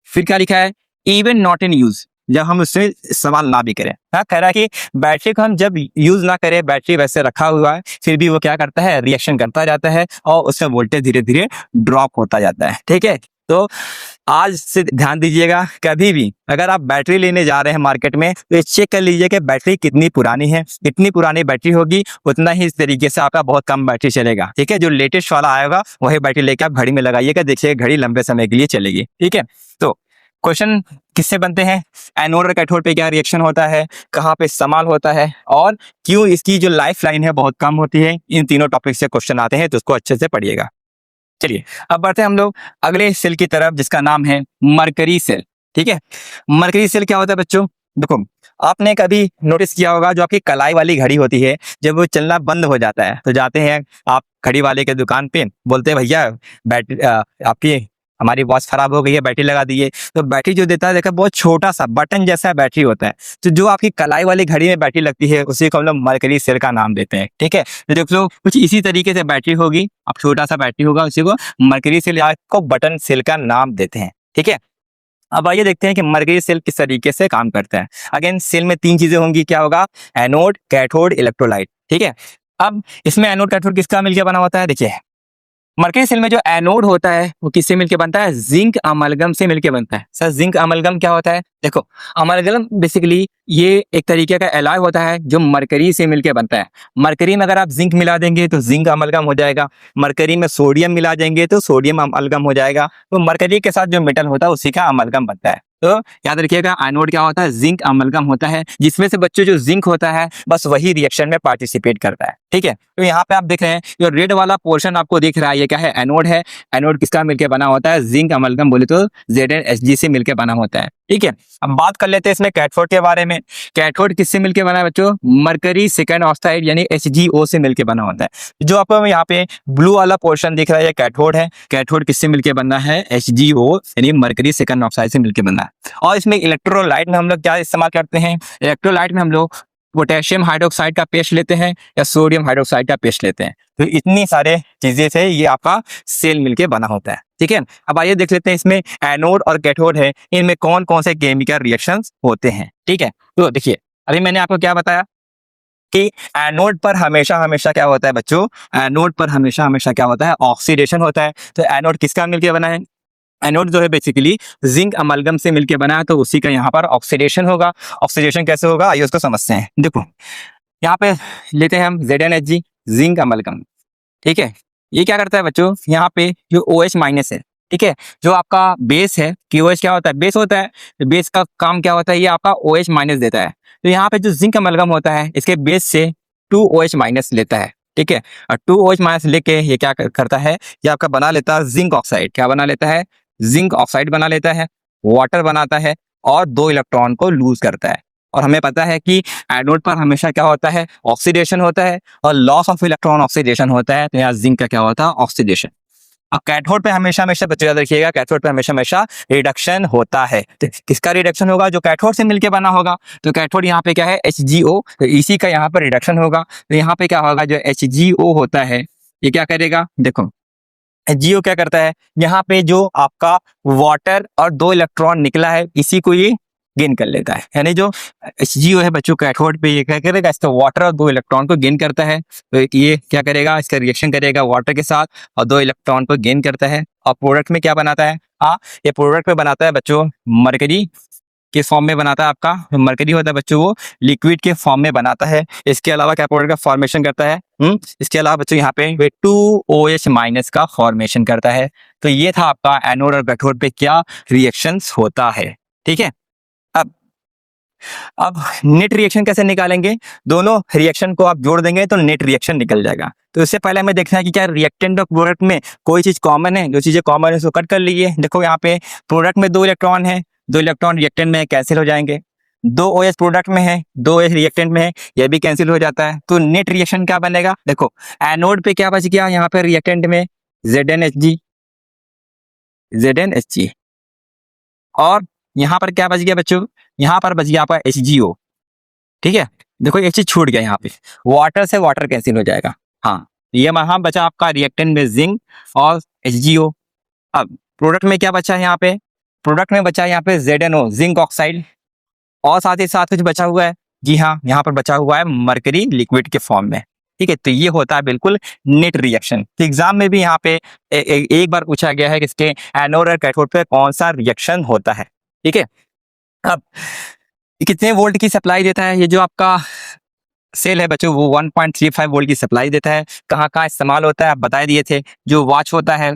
फिर क्या लिखा है, इवन नॉट इन यूज, जब हम उसमें इस्तेमाल ना भी करें। हाँ, कह रहा है कि बैटरी को हम जब यूज ना करें, बैटरी वैसे रखा हुआ है, फिर भी वो क्या करता है, रिएक्शन करता जाता है और उसमें वोल्टेज धीरे धीरे ड्रॉप होता जाता है। ठीक है, तो आज से ध्यान दीजिएगा, कभी भी अगर आप बैटरी लेने जा रहे हैं मार्केट में तो ये चेक कर लीजिए कि बैटरी कितनी पुरानी है। इतनी पुरानी बैटरी होगी उतना ही इस तरीके से आपका बहुत कम बैटरी चलेगा। ठीक है, जो लेटेस्ट वाला आएगा वही बैटरी लेकर आप घड़ी में लगाइएगा, देखिएगा घड़ी लंबे समय के लिए चलेगी। ठीक है, तो क्वेश्चन किससे बनते हैं, एनोड और कैथोड पे क्या रिएक्शन होता है, कहाँ पे इस्तेमाल होता है और क्यों इसकी जो लाइफ लाइन है बहुत कम होती है, इन तीनों टॉपिक से क्वेश्चन आते हैं, तो उसको अच्छे से पढ़िएगा। चलिए अब बढ़ते हैं हम लोग अगले सेल की तरफ जिसका नाम है मरकरी सेल। ठीक है, मरकरी सेल क्या होता है बच्चों, देखो आपने कभी नोटिस किया होगा जो आपकी कलाई वाली घड़ी होती है, जब वो चलना बंद हो जाता है तो जाते हैं आप घड़ी वाले के दुकान पे, बोलते हैं भैया बैटरी आपकी हमारी वॉच खराब हो गई है, बैटरी लगा दीजिए। तो बैटरी जो देता है देखा बहुत छोटा सा बटन जैसा बैटरी होता है, तो जो आपकी कलाई वाली घड़ी में बैटरी लगती है उसी को हम लोग मरकरी सेल का नाम देते हैं। ठीक है, तो देख लो कुछ इसी तरीके से बैटरी होगी, अब छोटा सा बैटरी होगा, उसी को मरकरी सेल या को बटन सेल का नाम देते हैं। ठीक है, अब आइए देखते हैं कि मरकरी सेल किस तरीके से काम करता है। अगेन सेल में तीन चीजें होंगी, क्या होगा, एनोड, कैथोड, इलेक्ट्रोलाइट। ठीक है, अब इसमें एनोड कैथोड किसका मिलकर बना होता है, देखिए मरकरी सेल में जो एनोड होता है वो किससे मिलके बनता है, जिंक अमलगम से मिलके बनता है। सर जिंक अमलगम क्या होता है, देखो अमलगम बेसिकली ये एक तरीके का एलॉय होता है जो मरकरी से मिलके बनता है। मरकरी में अगर आप जिंक मिला देंगे तो जिंक अमलगम हो जाएगा, मरकरी में सोडियम मिला देंगे तो सोडियम अमलगम हो जाएगा, तो मरकरी के साथ जो मेटल होता है उसी का अमलगम बनता है। तो याद रखिएगा एनोड क्या होता है, जिंक अमलगम होता है, जिसमें से बच्चों जो जिंक होता है बस वही रिएक्शन में पार्टिसिपेट करता है। ठीक है, तो यहाँ पे आप देख रहे हैं जो रेड वाला पोर्शन आपको दिख रहा है ये क्या है, एनोड है। एनोड किसका मिलकर बना होता है, जिंक अमलगम बोले तो ZnHg से मिलकर बना होता है। ठीक है, अब बात कर लेते हैं इसमें कैथोड के बारे में। कैथोड किससे मिलकर बना है बच्चों, मरकरी सेकेंड ऑक्साइड यानी HgO से मिलकर बना होता है। जो आपको यहाँ पे ब्लू वाला पोर्शन दिख रहा है ये कैथोड है। कैथोड किससे मिलकर बनना है, HgO यानी मरकरी सेकेंड ऑक्साइड से मिलकर बनना है। और इसमें इलेक्ट्रोलाइट में हम लोग क्या इस्तेमाल करते हैं, इलेक्ट्रोलाइट में हम लोग पोटेशियम हाइड्रोक्साइड का पेस्ट लेते हैं या सोडियम हाइड्रोक्साइड का पेस्ट लेते हैं। तो इतनी सारे चीजें से ये आपका सेल मिलके बना होता है। ठीक है, अब आइए देख लेते हैं इसमें एनोड और कैथोड है, इनमें कौन कौन से केमिकल रिएक्शंस होते हैं। ठीक है, तो देखिए अभी मैंने आपको क्या बताया कि एनोड पर हमेशा हमेशा क्या होता है बच्चों, एनोड पर हमेशा हमेशा क्या होता है, ऑक्सीडेशन होता है। तो एनोड किसका मिलके बना है, एनोड जो है बेसिकली जिंक अमलगम से मिलके बना है, तो उसी का यहाँ पर ऑक्सीडेशन होगा। ऑक्सीडेशन कैसे होगा आइए उसको समझते हैं। देखो यहाँ पे लेते हैं हम ZnHg, जिंक अमलगम। ठीक है, ये क्या करता है बच्चों, यहाँ पे जो OH माइनस है, ठीक है, जो आपका बेस है कि OH क्या होता है, बेस होता है, तो बेस का काम क्या होता है, ये आपका OH माइनस देता है। तो यहाँ पे जो जिंक अमलगम होता है इसके बेस से 2OH माइनस लेता है। ठीक है, और 2OH माइनस लेके ये क्या करता है, ये आपका बना लेता है जिंक ऑक्साइड। क्या बना लेता है, जिंक ऑक्साइड बना लेता है, वाटर बनाता है और 2 इलेक्ट्रॉन को लूज करता है। और हमें पता है कि एनोड पर हमेशा क्या होता है, ऑक्सीडेशन होता है और लॉस ऑफ इलेक्ट्रॉन ऑक्सीडेशन होता है। तो यहाँ जिंक का क्या होता है, ऑक्सीडेशन। अब कैथोड पे हमेशा हमेशा बच्चे याद रखिएगा, कैथोड पे हमेशा हमेशा रिडक्शन होता है। तो किसका रिडक्शन होगा, जो कैथोड से मिलके बना होगा। तो कैथोड यहाँ पे क्या है, HgO, तो इसी का यहाँ पर रिडक्शन होगा। तो यहाँ पे क्या होगा, जो HgO होता है ये क्या करेगा, देखो HgO क्या करता है, यहाँ पे जो आपका वाटर और 2 इलेक्ट्रॉन निकला है इसी को ये गेन कर लेता है। यानी जो HgO है बच्चों कैथोड पे ये क्या करेगा, इसका वाटर और 2 इलेक्ट्रॉन को गेन करता है। तो ये क्या करेगा, इसका रिएक्शन करेगा वाटर के साथ और 2 इलेक्ट्रॉन को गेन करता है और प्रोडक्ट में क्या बनाता है, हाँ ये प्रोडक्ट में बनाता है बच्चों मरकरी के फॉर्म में बनाता है। आपका मरकरी होता है बच्चों वो लिक्विड के फॉर्म में बनाता है। इसके अलावा क्या प्रोडक्ट का फॉर्मेशन करता है, इसके अलावा बच्चों यहाँ पे 2OH माइनस का फॉर्मेशन करता है। तो ये था आपका एनोड और कैथोड पे क्या रिएक्शंस होता है। ठीक है, अब नेट रिएक्शन कैसे निकालेंगे, दोनों रिएक्शन को आप जोड़ देंगे तो नेट रिएक्शन निकल जाएगा। तो इससे पहले हमें देखना है कि क्या रिएक्टेंट और प्रोडक्ट में कोई चीज कॉमन है। जो चीजें कॉमन है उसको कट कर लीजिए। देखो यहाँ पे प्रोडक्ट में 2 इलेक्ट्रॉन है, 2 इलेक्ट्रॉन रिएक्टेंट में कैंसिल हो जाएंगे। 2OH प्रोडक्ट में है, 2OH रिएक्टेंट में है, ये भी कैंसिल हो जाता है। तो नेट रिएक्शन क्या बनेगा, देखो एनोड पे क्या बच गया, यहाँ पे रिएक्टेंट में ZnHg और यहाँ पर क्या बच गया बच्चों, यहाँ पर बच गया आपका HgO। ठीक है, देखो एक चीज छूट गया, यहाँ पे वाटर से वाटर कैंसिल हो जाएगा। हाँ, ये वहां बचा आपका रिएक्टेंट में जिंक और HgO। अब प्रोडक्ट में क्या बचा है, यहाँ पे प्रोडक्ट में बचा है यहाँ पे ZnO, जिंक ऑक्साइड। और साथ ही साथ कुछ बचा हुआ है, जी हाँ, यहाँ पर बचा हुआ है मरकरी लिक्विड के फॉर्म में। ठीक है, तो ये होता है बिल्कुल नेट रिएक्शन। तो एग्जाम में भी यहाँ पे एक बार पूछा गया है कि इसके एनोड और कैथोड पे कौन सा रिएक्शन होता है। ठीक है, अब कितने वोल्ट की सप्लाई देता है ये जो आपका सेल है बच्चों, वो 1.35 वोल्ट की सप्लाई देता है। कहाँ कहाँ इस्तेमाल होता है आप बता दिए थे, जो वॉच होता है,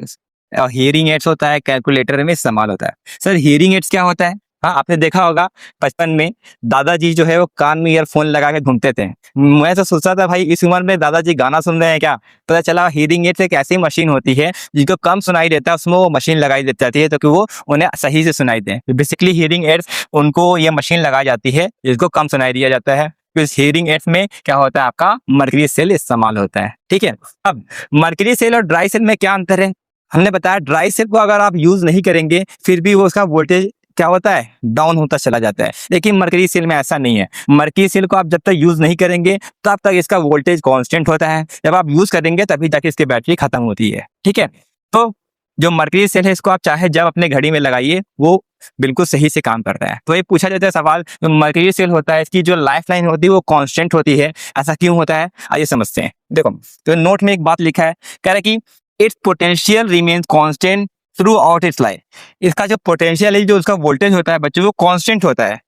हियरिंग एड्स होता है, कैलकुलेटर में इस्तेमाल होता है। सर हियरिंग एड्स क्या होता है? हाँ, आपने देखा होगा बचपन में दादाजी जो है वो कान में ईयरफोन लगा के घूमते थे। मैं तो सोचता था भाई इस उम्र में दादाजी गाना सुन रहे हैं क्या, पता चला हियरिंग एड्स एक ऐसी मशीन होती है जिसको कम सुनाई देता है, उसमें वो मशीन लगाई दी जाती है ताकि वो उन्हें सही से सुनाई दे। बेसिकली हियरिंग एड्स उनको ये मशीन लगाई जाती है जिसको कम सुनाई दिया जाता है। तो इस हियरिंग एड्स में क्या होता है, आपका मर्करी सेल इस्तेमाल होता है। ठीक है, अब मर्करी सेल और ड्राई सेल में क्या अंतर है? हमने बताया ड्राई सेल को अगर आप यूज नहीं करेंगे फिर भी वो उसका वोल्टेज क्या होता है, डाउन होता चला जाता है। लेकिन मर्करी सेल में ऐसा नहीं है। मर्करी सेल को आप जब तक यूज नहीं करेंगे तब तक इसका वोल्टेज कांस्टेंट होता है, जब आप यूज करेंगे तभी जाके इसकी बैटरी खत्म होती है। ठीक है, तो जो मर्करी सेल है इसको आप चाहे जब अपने घड़ी में लगाइए वो बिल्कुल सही से काम करता है। तो ये पूछा जाता है सवाल, जो मर्करी सेल होता है इसकी जो लाइफ लाइन होती है वो कांस्टेंट होती है, ऐसा क्यों होता है आइए समझते हैं। देखो, तो नोट में एक बात लिखा है, कह रहा है कि it's potential remains constant through out it's life. इसका जो पोटेंशियल है, जो उसका वोल्टेज होता है बच्चों, वो कांस्टेंट होता है।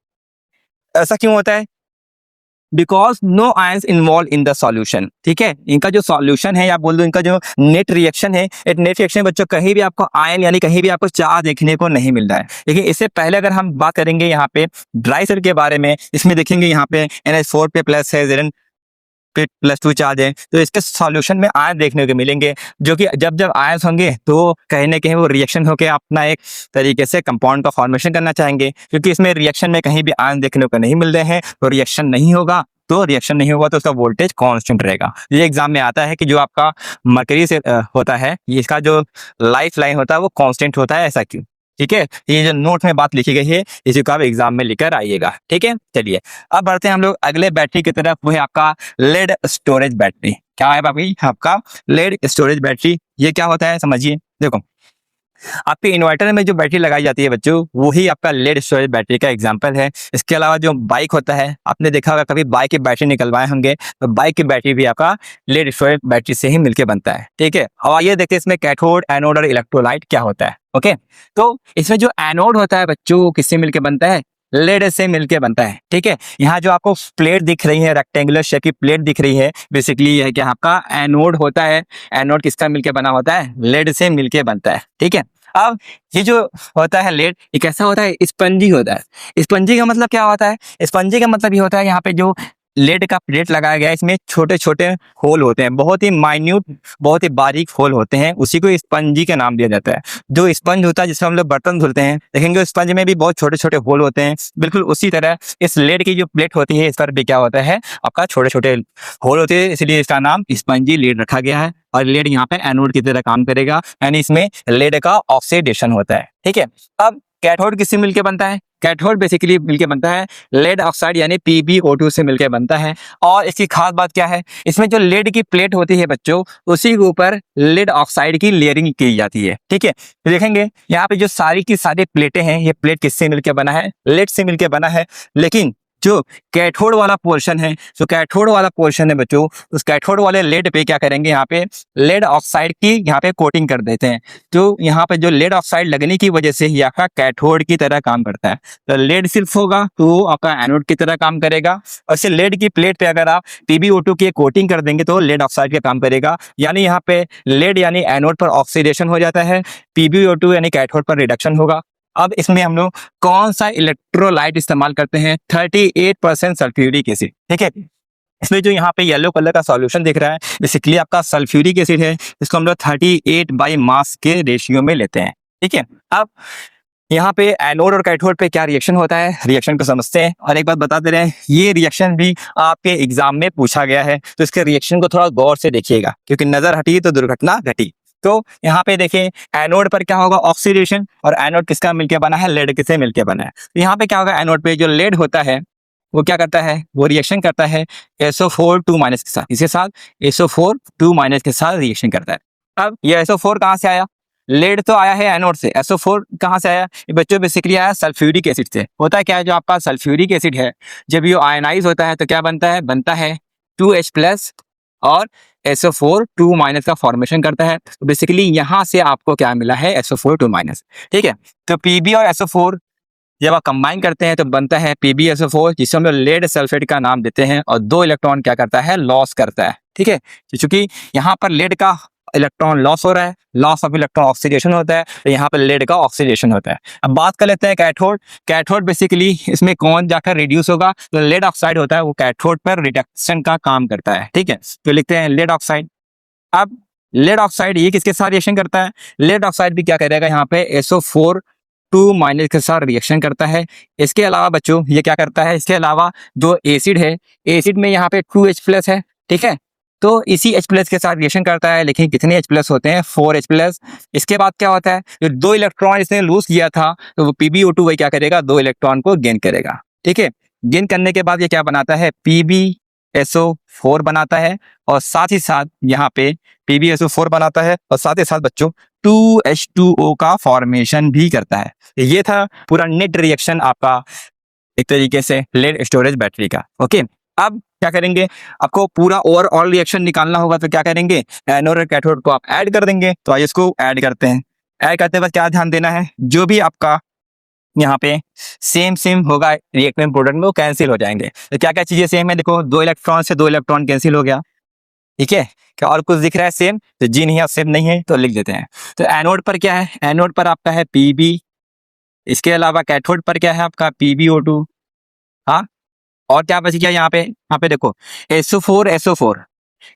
ऐसा क्यों होता है? Because no ions involve in the solution. ठीक है, इनका जो सॉल्यूशन है या बोल दो इनका जो नेट रिएक्शन है, एक नेट रिएक्शन बच्चों कहीं भी आपको आयन यानी कहीं भी आपको चार्ज देखने को नहीं मिल रहा है। लेकिन इससे पहले अगर हम बात करेंगे यहाँ पे ड्राई सेल के बारे में, इसमें देखेंगे यहाँ पे NH4 पे प्लस है, Zn पे +2 चार्ज है, तो इसके सॉल्यूशन में आयन देखने को मिलेंगे, जो कि जब जब आयंस होंगे तो कहीं ना कहीं वो रिएक्शन होकर अपना एक तरीके से कंपाउंड का फॉर्मेशन करना चाहेंगे। क्योंकि इसमें रिएक्शन में कहीं भी आयन देखने को नहीं मिल रहे हैं तो रिएक्शन नहीं होगा, तो उसका वोल्टेज कांस्टेंट रहेगा। ये एग्जाम में आता है कि जो आपका मर्करी से होता है, ये इसका जो लाइफ लाइन होता है वो कांस्टेंट होता है, ऐसा क्यों? ठीक है, ये जो नोट में बात लिखी गई है इसी को आप एग्जाम में लिखकर आइएगा। ठीक है, चलिए अब बढ़ते हैं हम लोग अगले बैटरी की तरफ, वो है आपका लेड स्टोरेज बैटरी। क्या है भाई? आपका लेड स्टोरेज बैटरी। ये क्या होता है समझिए। देखो, आपके इन्वर्टर में जो बैटरी लगाई जाती है बच्चों, वही आपका लेड स्टोरेज बैटरी का एग्जांपल है। इसके अलावा जो बाइक होता है, आपने देखा होगा कभी बाइक की बैटरी निकलवाए होंगे, तो बाइक की बैटरी भी आपका लेड स्टोरेज बैटरी से ही मिलकर बनता है। ठीक है, अब आइए देखते हैं इसमें कैथोड, एनोड और इलेक्ट्रोलाइट क्या होता है। ओके, तो इसमें जो एनोड होता है बच्चों, वो किससे मिलकर बनता है? लेड से मिलके बनता है। ठीक है, यहाँ जो आपको प्लेट दिख रही है, रेक्टेंगुलर शेप की प्लेट दिख रही है, बेसिकली यह है कि आपका एनोड होता है। एनोड किसका मिलके बना होता है? लेड से मिलके बनता है। ठीक है, अब ये जो होता है लेड, ये कैसा होता है? स्पंजी होता है। स्पंजी का मतलब क्या होता है? स्पंजी का मतलब ये होता है यहाँ पे जो लेड का प्लेट लगाया गया है, इसमें छोटे छोटे होल होते हैं, बहुत ही माइन्यूट, बहुत ही बारीक होल होते हैं, उसी को स्पंजी का नाम दिया जाता है। जो स्पंज होता है जिसमें हम लोग बर्तन धुलते हैं, देखेंगे स्पंज में भी बहुत छोटे छोटे होल होते हैं, बिल्कुल उसी तरह इस लेड की जो प्लेट होती है इस पर भी क्या होता है? आपका छोटे छोटे होल होते हैं, इसलिए इसका नाम स्पंजी लेड रखा गया है। और लेड यहाँ पे एनोड की तरह काम करेगा, यानी इसमें लेड का ऑक्सीडेशन होता है। ठीक है, अब कैथोड किससे मिलके बनता है? कैथोड बेसिकली मिलके बनता है लेड ऑक्साइड यानी PbO2 से मिलके बनता है। और इसकी खास बात क्या है? इसमें जो लेड की प्लेट होती है बच्चों, उसी के ऊपर लेड ऑक्साइड की लेयरिंग की जाती है। ठीक है, तो देखेंगे यहाँ पे जो सारी की सारी प्लेटें हैं, ये प्लेट किससे मिलके बना है? लेड से मिलके बना है। लेकिन जो कैथोड वाला पोर्शन है, जो कैथोड वाला पोर्शन है बच्चों, उस कैथोड वाले लेड पे क्या करेंगे? यहाँ पे लेड ऑक्साइड की यहाँ पे कोटिंग कर देते हैं। तो यहाँ पे जो लेड ऑक्साइड लगने की वजह से ही आपका कैथोड की तरह काम करता है। तो लेड सिर्फ होगा तो आपका एनोड की तरह काम करेगा, और इसे लेड की प्लेट पे अगर आप PbO2 की कोटिंग कर देंगे तो लेड ऑक्साइड का काम करेगा। यानी यहाँ पे लेड यानी एनोड पर ऑक्सीडेशन हो जाता है, PbO2 यानी कैथोड पर रिडक्शन होगा। अब इसमें हम लोग कौन सा इलेक्ट्रोलाइट इस्तेमाल करते हैं? 38% सल्फ्यूरिक एसिड। ठीक है, इसमें जो यहाँ पे येलो कलर का सॉल्यूशन दिख रहा है, बेसिकली आपका सल्फ्यूरिक एसिड है। इसको हम लोग 38 बाई मास के रेशियो में लेते हैं। ठीक है, अब यहाँ पे एनोड और कैथोड पे क्या रिएक्शन होता है, रिएक्शन को समझते हैं। और एक बात बता दे रहे हैं, ये रिएक्शन भी आपके एग्जाम में पूछा गया है, तो इसके रिएक्शन को थोड़ा गौर से देखिएगा, क्योंकि नजर हटी तो दुर्घटना घटी। तो यहाँ पे देखें, एनोड पर क्या होगा? ऑक्सीडेशन। और एनोड किसका मिलके बना है? लेड किससे मिलके बना है? तो यहाँ पे क्या होगा? एनोड पे जो लेड होता है वो क्या करता है? वो रिएक्शन करता है SO4 2- के साथ, इसके साथ SO4 2- के साथ रिएक्शन करता है। अब ये SO4 कहाँ से आया? लेड तो आया है एनोड से, SO4 कहाँ से आया? ये बच्चों बेसिकली आया सल्फ्यूरिक एसिड से। होता है क्या है, जो आपका सल्फ्यूरिक एसिड है जब ये आयनाइज होता है तो क्या बनता है? बनता है 2H प्लस और SO4 2 माइनस का फॉर्मेशन करता है। तो बेसिकली यहाँ से आपको क्या मिला है? SO4 2 minus. ठीक है, तो PB और SO4 जब आप कंबाइन करते हैं तो बनता है PbSO4, जिसे हम लोग लेड सल्फेट का नाम देते हैं, और 2 इलेक्ट्रॉन क्या करता है? लॉस करता है। ठीक है, तो चूंकि यहाँ पर लेड का इलेक्ट्रॉन लॉस हो रहा है, लॉस ऑफ इलेक्ट्रॉन ऑक्सीडेशन होता है, तो यहाँ पर लेड का ऑक्सीडेशन होता है। अब बात कर लेते हैं कैथोड। कैथोड बेसिकली इसमें कौन जाकर रिड्यूस होगा? तो लेड ऑक्साइड होता है, वो कैथोड पर रिडक्शन का काम करता है। ठीक है, तो लिखते हैं लेड ऑक्साइड। अब लेड ऑक्साइड ये किसके साथ रिएक्शन करता है? लेड ऑक्साइड भी क्या करेगा? यहाँ पे SO4 2 माइनस के साथ रिएक्शन करता है। इसके अलावा बच्चों ये क्या करता है? इसके अलावा जो एसिड है, एसिड में यहाँ पे 2H प्लस है। ठीक है, तो इसी H प्लस के साथ रिएक्शन करता है, लेकिन कितने H प्लस होते हैं? 4H plus. इसके बाद क्या होता है? जो 2 इलेक्ट्रॉन इसने लूज किया था, तो वो PbO2 वही क्या करेगा? 2 इलेक्ट्रॉन को गेन करेगा। ठीक है, गेन करने के बाद ये क्या बनाता है? PbSO4 बनाता है, और साथ ही साथ यहाँ पे PbSO4 बनाता है, और साथ ही साथ बच्चों 2H2O का फॉर्मेशन भी करता है। ये था पूरा नेट रिएक्शन आपका एक तरीके से लेड स्टोरेज बैटरी का। ओके, अब क्या करेंगे? आपको पूरा ओवरऑल रिएक्शन निकालना होगा, तो क्या करेंगे? एनोड और कैथोड को आप ऐड कर देंगे। तो आइए इसको ऐड करते हैं। ऐड करते वक्त क्या ध्यान देना है? जो भी आपका यहाँ पे सेम सेम होगा रिएक्टेंट प्रोडक्ट में, वो कैंसिल हो जाएंगे। तो क्या क्या चीजें सेम है? देखो, 2 इलेक्ट्रॉन से 2 इलेक्ट्रॉन कैंसिल हो गया। ठीक है, क्या और कुछ दिख रहा है सेम? तो जी नहीं है, सेम नहीं है, तो लिख देते हैं। तो एनोड पर क्या है? एनोड पर आपका है Pb। इसके अलावा कैथोड पर क्या है आपका? PbO2। हाँ, और क्या बच गया यहाँ पे? यहाँ पे देखो SO4 SO4,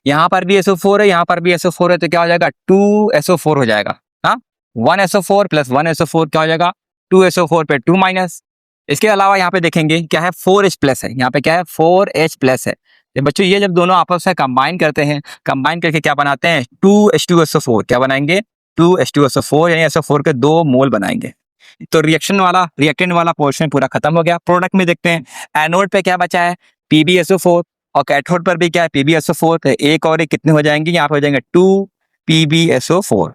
यहाँ पर भी SO4 है, यहाँ पर भी SO4 है, तो क्या हो जाएगा? 2SO4 हो जाएगा। हाँ, 1SO4 प्लस 1SO4 क्या हो जाएगा? 2SO4 पे 2 माइनस। इसके अलावा यहाँ पे देखेंगे क्या है? 4H प्लस है। यहाँ पे क्या है? 4H प्लस है। तो बच्चों ये जब दोनों आपस में कंबाइन करते हैं, कंबाइन करके क्या बनाते हैं? 2H2SO4। क्या बनाएंगे? 2H2SO4, यानी SO4 के 2 मोल बनाएंगे। तो रिएक्शन वाला रिएक्टेंट वाला पोर्शन पूरा खत्म हो गया। प्रोडक्ट में देखते हैं, एनोड पे क्या बचा है? PbSO4, और कैथोड पर भी क्या है? PbSO4। तो एक और एक कितने हो जाएंगे? यहाँ पे हो जाएंगे 2 PbSO4,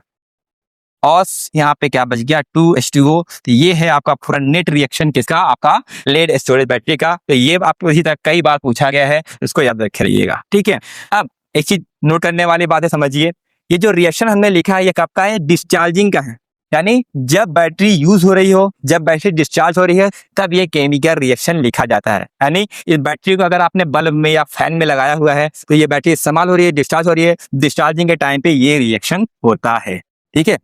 और यहाँ पे क्या बच गया? 2H2O। तो ये है आपका पूरा नेट रिएक्शन किसका? आपका लेड स्टोरेज बैटरी का। तो ये आपको इसी तरह कई बार पूछा गया है, इसको याद रखे रहिएगा। ठीक है, अब एक चीज नोट करने वाली बात है, समझिए। ये जो रिएक्शन हमने लिखा है, ये कब का है? डिस्चार्जिंग का है। यानी जब बैटरी यूज हो रही हो, जब बैटरी डिस्चार्ज हो रही है, तब ये केमिकल रिएक्शन लिखा जाता है। यानी इस बैटरी को अगर आपने बल्ब में या फैन में लगाया हुआ है, तो ये बैटरी इस्तेमाल हो रही है, डिस्चार्ज हो रही है, डिस्चार्जिंग के टाइम पे ये रिएक्शन होता है। ठीक है,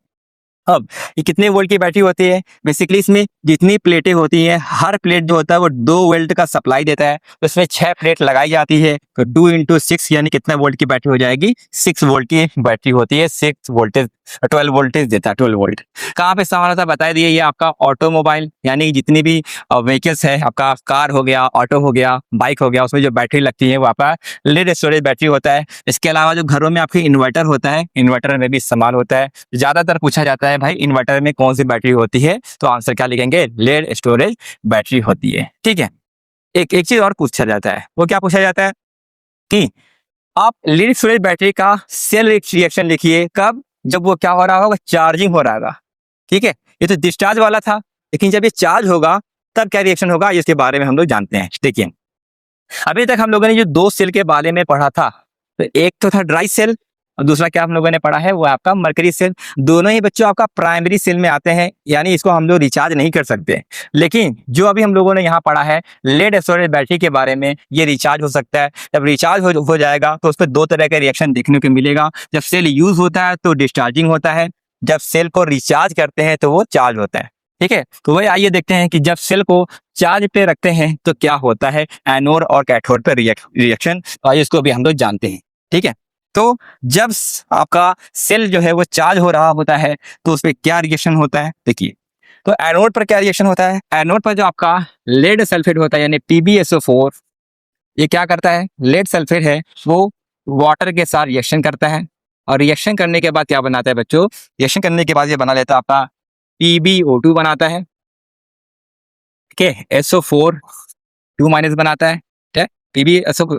अब ये कितने वोल्ट की बैटरी होती है? बेसिकली इसमें जितनी प्लेटें होती हैं, हर प्लेट जो होता है वो 2 वोल्ट का सप्लाई देता है। तो इसमें 6 प्लेट लगाई जाती है, तो 2 इंटू 6 यानी कितना वोल्ट की बैटरी हो जाएगी? 6 वोल्ट की बैटरी होती है। 6 वोल्टेज 12 वोल्टेज देता है, 12 वोल्ट। कहाँ पे इस्तेमाल होता है बता दिए। ये आपका ऑटोमोबाइल, यानी जितनी भी व्हीकल्स है, आपका कार हो गया, ऑटो हो गया, बाइक हो गया, उसमें जो बैटरी लगती है वो आपका लेड स्टोरेज बैटरी होता है। इसके अलावा जो घरों में आपके इन्वर्टर होता है, इन्वर्टर में भी इस्तेमाल होता है। ज्यादातर पूछा जाता है भाई इन्वर्टर में कौन सी बैटरी होती है, तो आंसर क्या लिखेंगे? लेड स्टोरेज बैटरी होती है। ठीक है, एक एक चीज और पूछा जाता है, वो क्या पूछा जाता है कि आप लेड स्टोरेज बैटरी का सेल रिएक्शन लिखिए। कब? जब वो क्या हो रहा होगा? चार्जिंग हो रहा होगा। ठीक है, ये तो डिस्चार्ज वाला था, लेकिन जब ये चार्ज होगा तब क्या रिएक्शन होगा, इसके बारे में हम लोग जानते हैं। देखिए, अभी तक हम लोगों ने जो 2 सेल के बारे में पढ़ा था, तो एक तो था ड्राई सेल, और दूसरा क्या हम लोगों ने पढ़ा है? वो आपका मरकरी सेल। दोनों ही बच्चों आपका प्राइमरी सेल में आते हैं, यानी इसको हम लोग रिचार्ज नहीं कर सकते। लेकिन जो अभी हम लोगों ने यहाँ पढ़ा है लेड स्टोरेज बैटरी के बारे में, ये रिचार्ज हो सकता है। जब रिचार्ज हो जाएगा तो उस पर 2 तरह का रिएक्शन देखने को मिलेगा। जब सेल यूज होता है तो डिस्चार्जिंग होता है, जब सेल को रिचार्ज करते हैं तो वो चार्ज होता है। ठीक है, तो वही आइए देखते हैं कि जब सेल को चार्ज पे रखते हैं तो क्या होता है एनोड और कैथोड पे रिएक्शन। तो आइए इसको भी हम लोग जानते हैं। ठीक है, तो जब आपका सेल जो है वो चार्ज हो रहा होता है तो उस पर क्या रिएक्शन होता है? देखिए, तो एनोड पर क्या रिएक्शन होता है? एनोड पर जो आपका लेड सल्फेट होता है, यानी PbSO4, ये क्या करता है? लेड सल्फेट है वो वाटर के साथ रिएक्शन करता है, और रिएक्शन करने के बाद क्या बनाता है बच्चों? रिएक्शन करने के बाद ये बना लेता है आपका PbO2 बनाता है। ठीक है, SO4 2 माइनस बनाता है। ठीक है,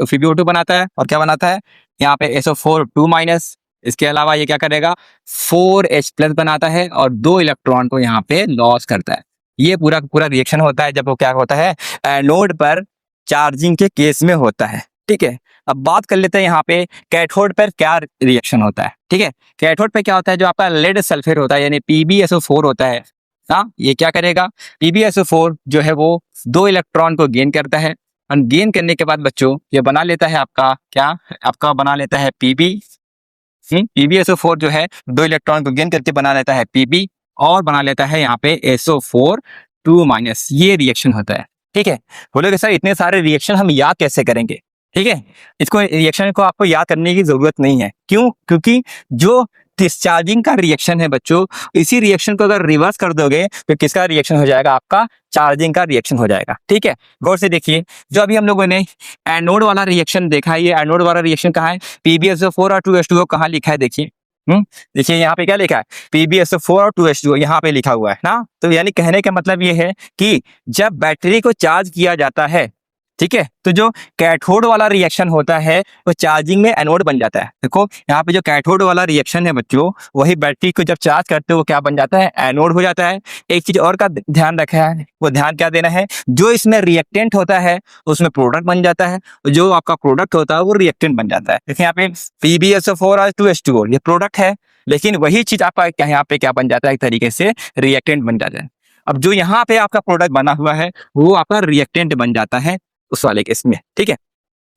PbO2 बनाता है, और क्या बनाता है? यहाँ पे SO4 2 माइनस। इसके अलावा ये क्या करेगा, 4H प्लस बनाता है और 2 इलेक्ट्रॉन को यहाँ पे लॉस करता है। ये पूरा पूरा रिएक्शन होता है जब वो क्या होता है, एनोड पर चार्जिंग के केस में होता है। ठीक है, अब बात कर लेते हैं यहाँ पे कैथोड पर क्या रिएक्शन होता है। ठीक है, कैथोड पे क्या होता है, जो आपका लेड सल्फेट होता है यानी PbSO4 होता है, हाँ, ये क्या करेगा, PbSO4 जो है वो 2 इलेक्ट्रॉन को गेन करता है और गेन करने के बाद बच्चों ये बना लेता है आपका क्या, आपका बना लेता है PbSO4 जो है 2 इलेक्ट्रॉन को गेन करके बना लेता है Pb और बना लेता है यहाँ पे SO4 2-। ये रिएक्शन होता है। ठीक है, बोलोगे सर इतने सारे रिएक्शन हम याद कैसे करेंगे। ठीक है, इसको रिएक्शन को आपको याद करने की जरूरत नहीं है। क्यों, क्योंकि जो डिस्चार्जिंग का रिएक्शन है बच्चों, इसी रिएक्शन को अगर रिवर्स कर दोगे तो किसका रिएक्शन हो जाएगा, आपका चार्जिंग का रिएक्शन हो जाएगा। ठीक है, गौर से देखिए, जो अभी हम लोगों ने एनोड वाला रिएक्शन देखा है, ये एनोड वाला रिएक्शन कहाँ है, PbSO4 और 2H2O कहाँ लिखा है, देखिए देखिए यहाँ पे क्या लिखा है, PbSO4 और 2H2O यहाँ पे लिखा हुआ है ना। तो यानी कहने का मतलब ये है कि जब बैटरी को चार्ज किया जाता है, ठीक है, तो जो कैथोड वाला रिएक्शन होता है वो चार्जिंग में एनोड बन जाता है। देखो यहाँ पे जो कैथोड वाला रिएक्शन है बच्चों, वही बैटरी को जब चार्ज करते हो वो क्या बन जाता है, एनोड हो जाता है। एक चीज और का ध्यान रखा है, वो ध्यान क्या देना है, जो इसमें रिएक्टेंट होता है उसमें प्रोडक्ट बन जाता है, जो आपका प्रोडक्ट होता है वो रिएक्टेंट बन जाता है। देखिए यहाँ पे PbSO4 और 2H2O ये प्रोडक्ट है, लेकिन वही चीज आपका यहाँ पे क्या बन जाता है, एक तरीके से रिएक्टेंट बन जाता है। अब जो यहाँ पे आपका प्रोडक्ट बना हुआ है वो आपका रिएक्टेंट बन जाता है उस वाले केस में। ठीक है,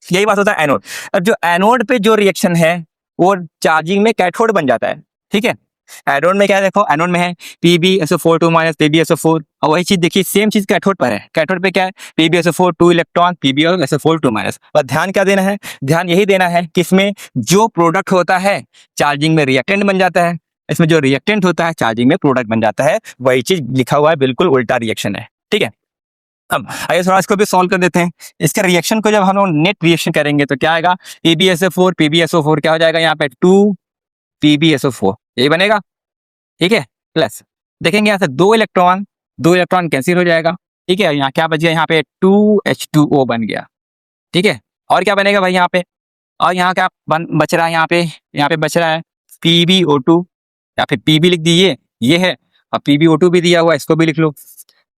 यही बात होता है एनोड। अब जो एनोड पे जो रिएक्शन है वो चार्जिंग में कैथोड बन जाता है। ठीक है, एनोड में क्या है, देखो एनोड में है PbSO4 2- PbSO4, और वही चीज देखिए सेम चीज कैथोड पर है। कैथोड पे क्या है, PbSO4 2 इलेक्ट्रॉन, PbSO4 2-। और ध्यान क्या देना है, ध्यान यही देना है कि इसमें जो प्रोडक्ट होता है चार्जिंग में रिएक्टेंट बन जाता है, इसमें जो रिएक्टेंट होता है चार्जिंग में प्रोडक्ट बन जाता है। वही चीज लिखा हुआ है, बिल्कुल उल्टा रिएक्शन है। ठीक है, अब आइए थोड़ा इसको भी सॉल्व कर देते हैं। इसके रिएक्शन को जब हम लोग नेट रिएक्शन करेंगे तो क्या आएगा, PbSO4 क्या हो जाएगा, यहाँ पे 2 PbSO4 यही बनेगा। ठीक है, प्लस देखेंगे यहाँ से 2 इलेक्ट्रॉन कैंसिल हो जाएगा। ठीक है, यहाँ क्या बच गया, यहाँ पे 2H2O बन गया। ठीक है, और क्या बनेगा भाई यहाँ पे, और यहाँ क्या बच रहा है, यहाँ पे बच रहा है PbO2, या फिर PB लिख दीजिए, ये है, और PbO2 भी दिया हुआ, इसको भी लिख लो।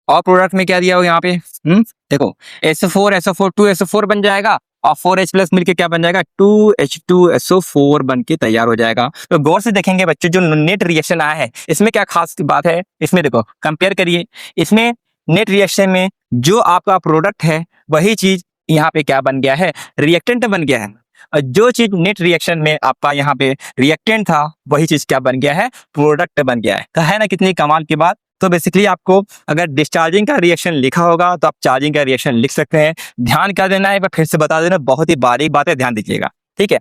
और प्रोडक्ट में क्या दिया हो यहाँ पे, देखो SO4 2SO4 बन जाएगा और 4H प्लस मिलके क्या बन जाएगा, 2H2SO4 बन के तैयार हो जाएगा। तो गौर से देखेंगे बच्चों, जो नेट रिएक्शन आया है इसमें क्या खास बात है, इसमें देखो कंपेयर करिए, इसमें नेट रिएक्शन में जो आपका प्रोडक्ट है वही चीज यहाँ पे क्या बन गया है, रिएक्टेंट बन गया है। और जो चीज नेट रिएक्शन में आपका यहाँ पे रिएक्टेंट था वही चीज क्या बन गया है, प्रोडक्ट बन गया है। तो है ना कितनी कमाल की बात। तो बेसिकली आपको अगर डिस्चार्जिंग का रिएक्शन लिखा होगा तो आप चार्जिंग का रिएक्शन लिख सकते हैं। ध्यान क्या देना है, फिर से बता देना, बहुत ही बारीक बात है, ध्यान दीजिएगा। ठीक है,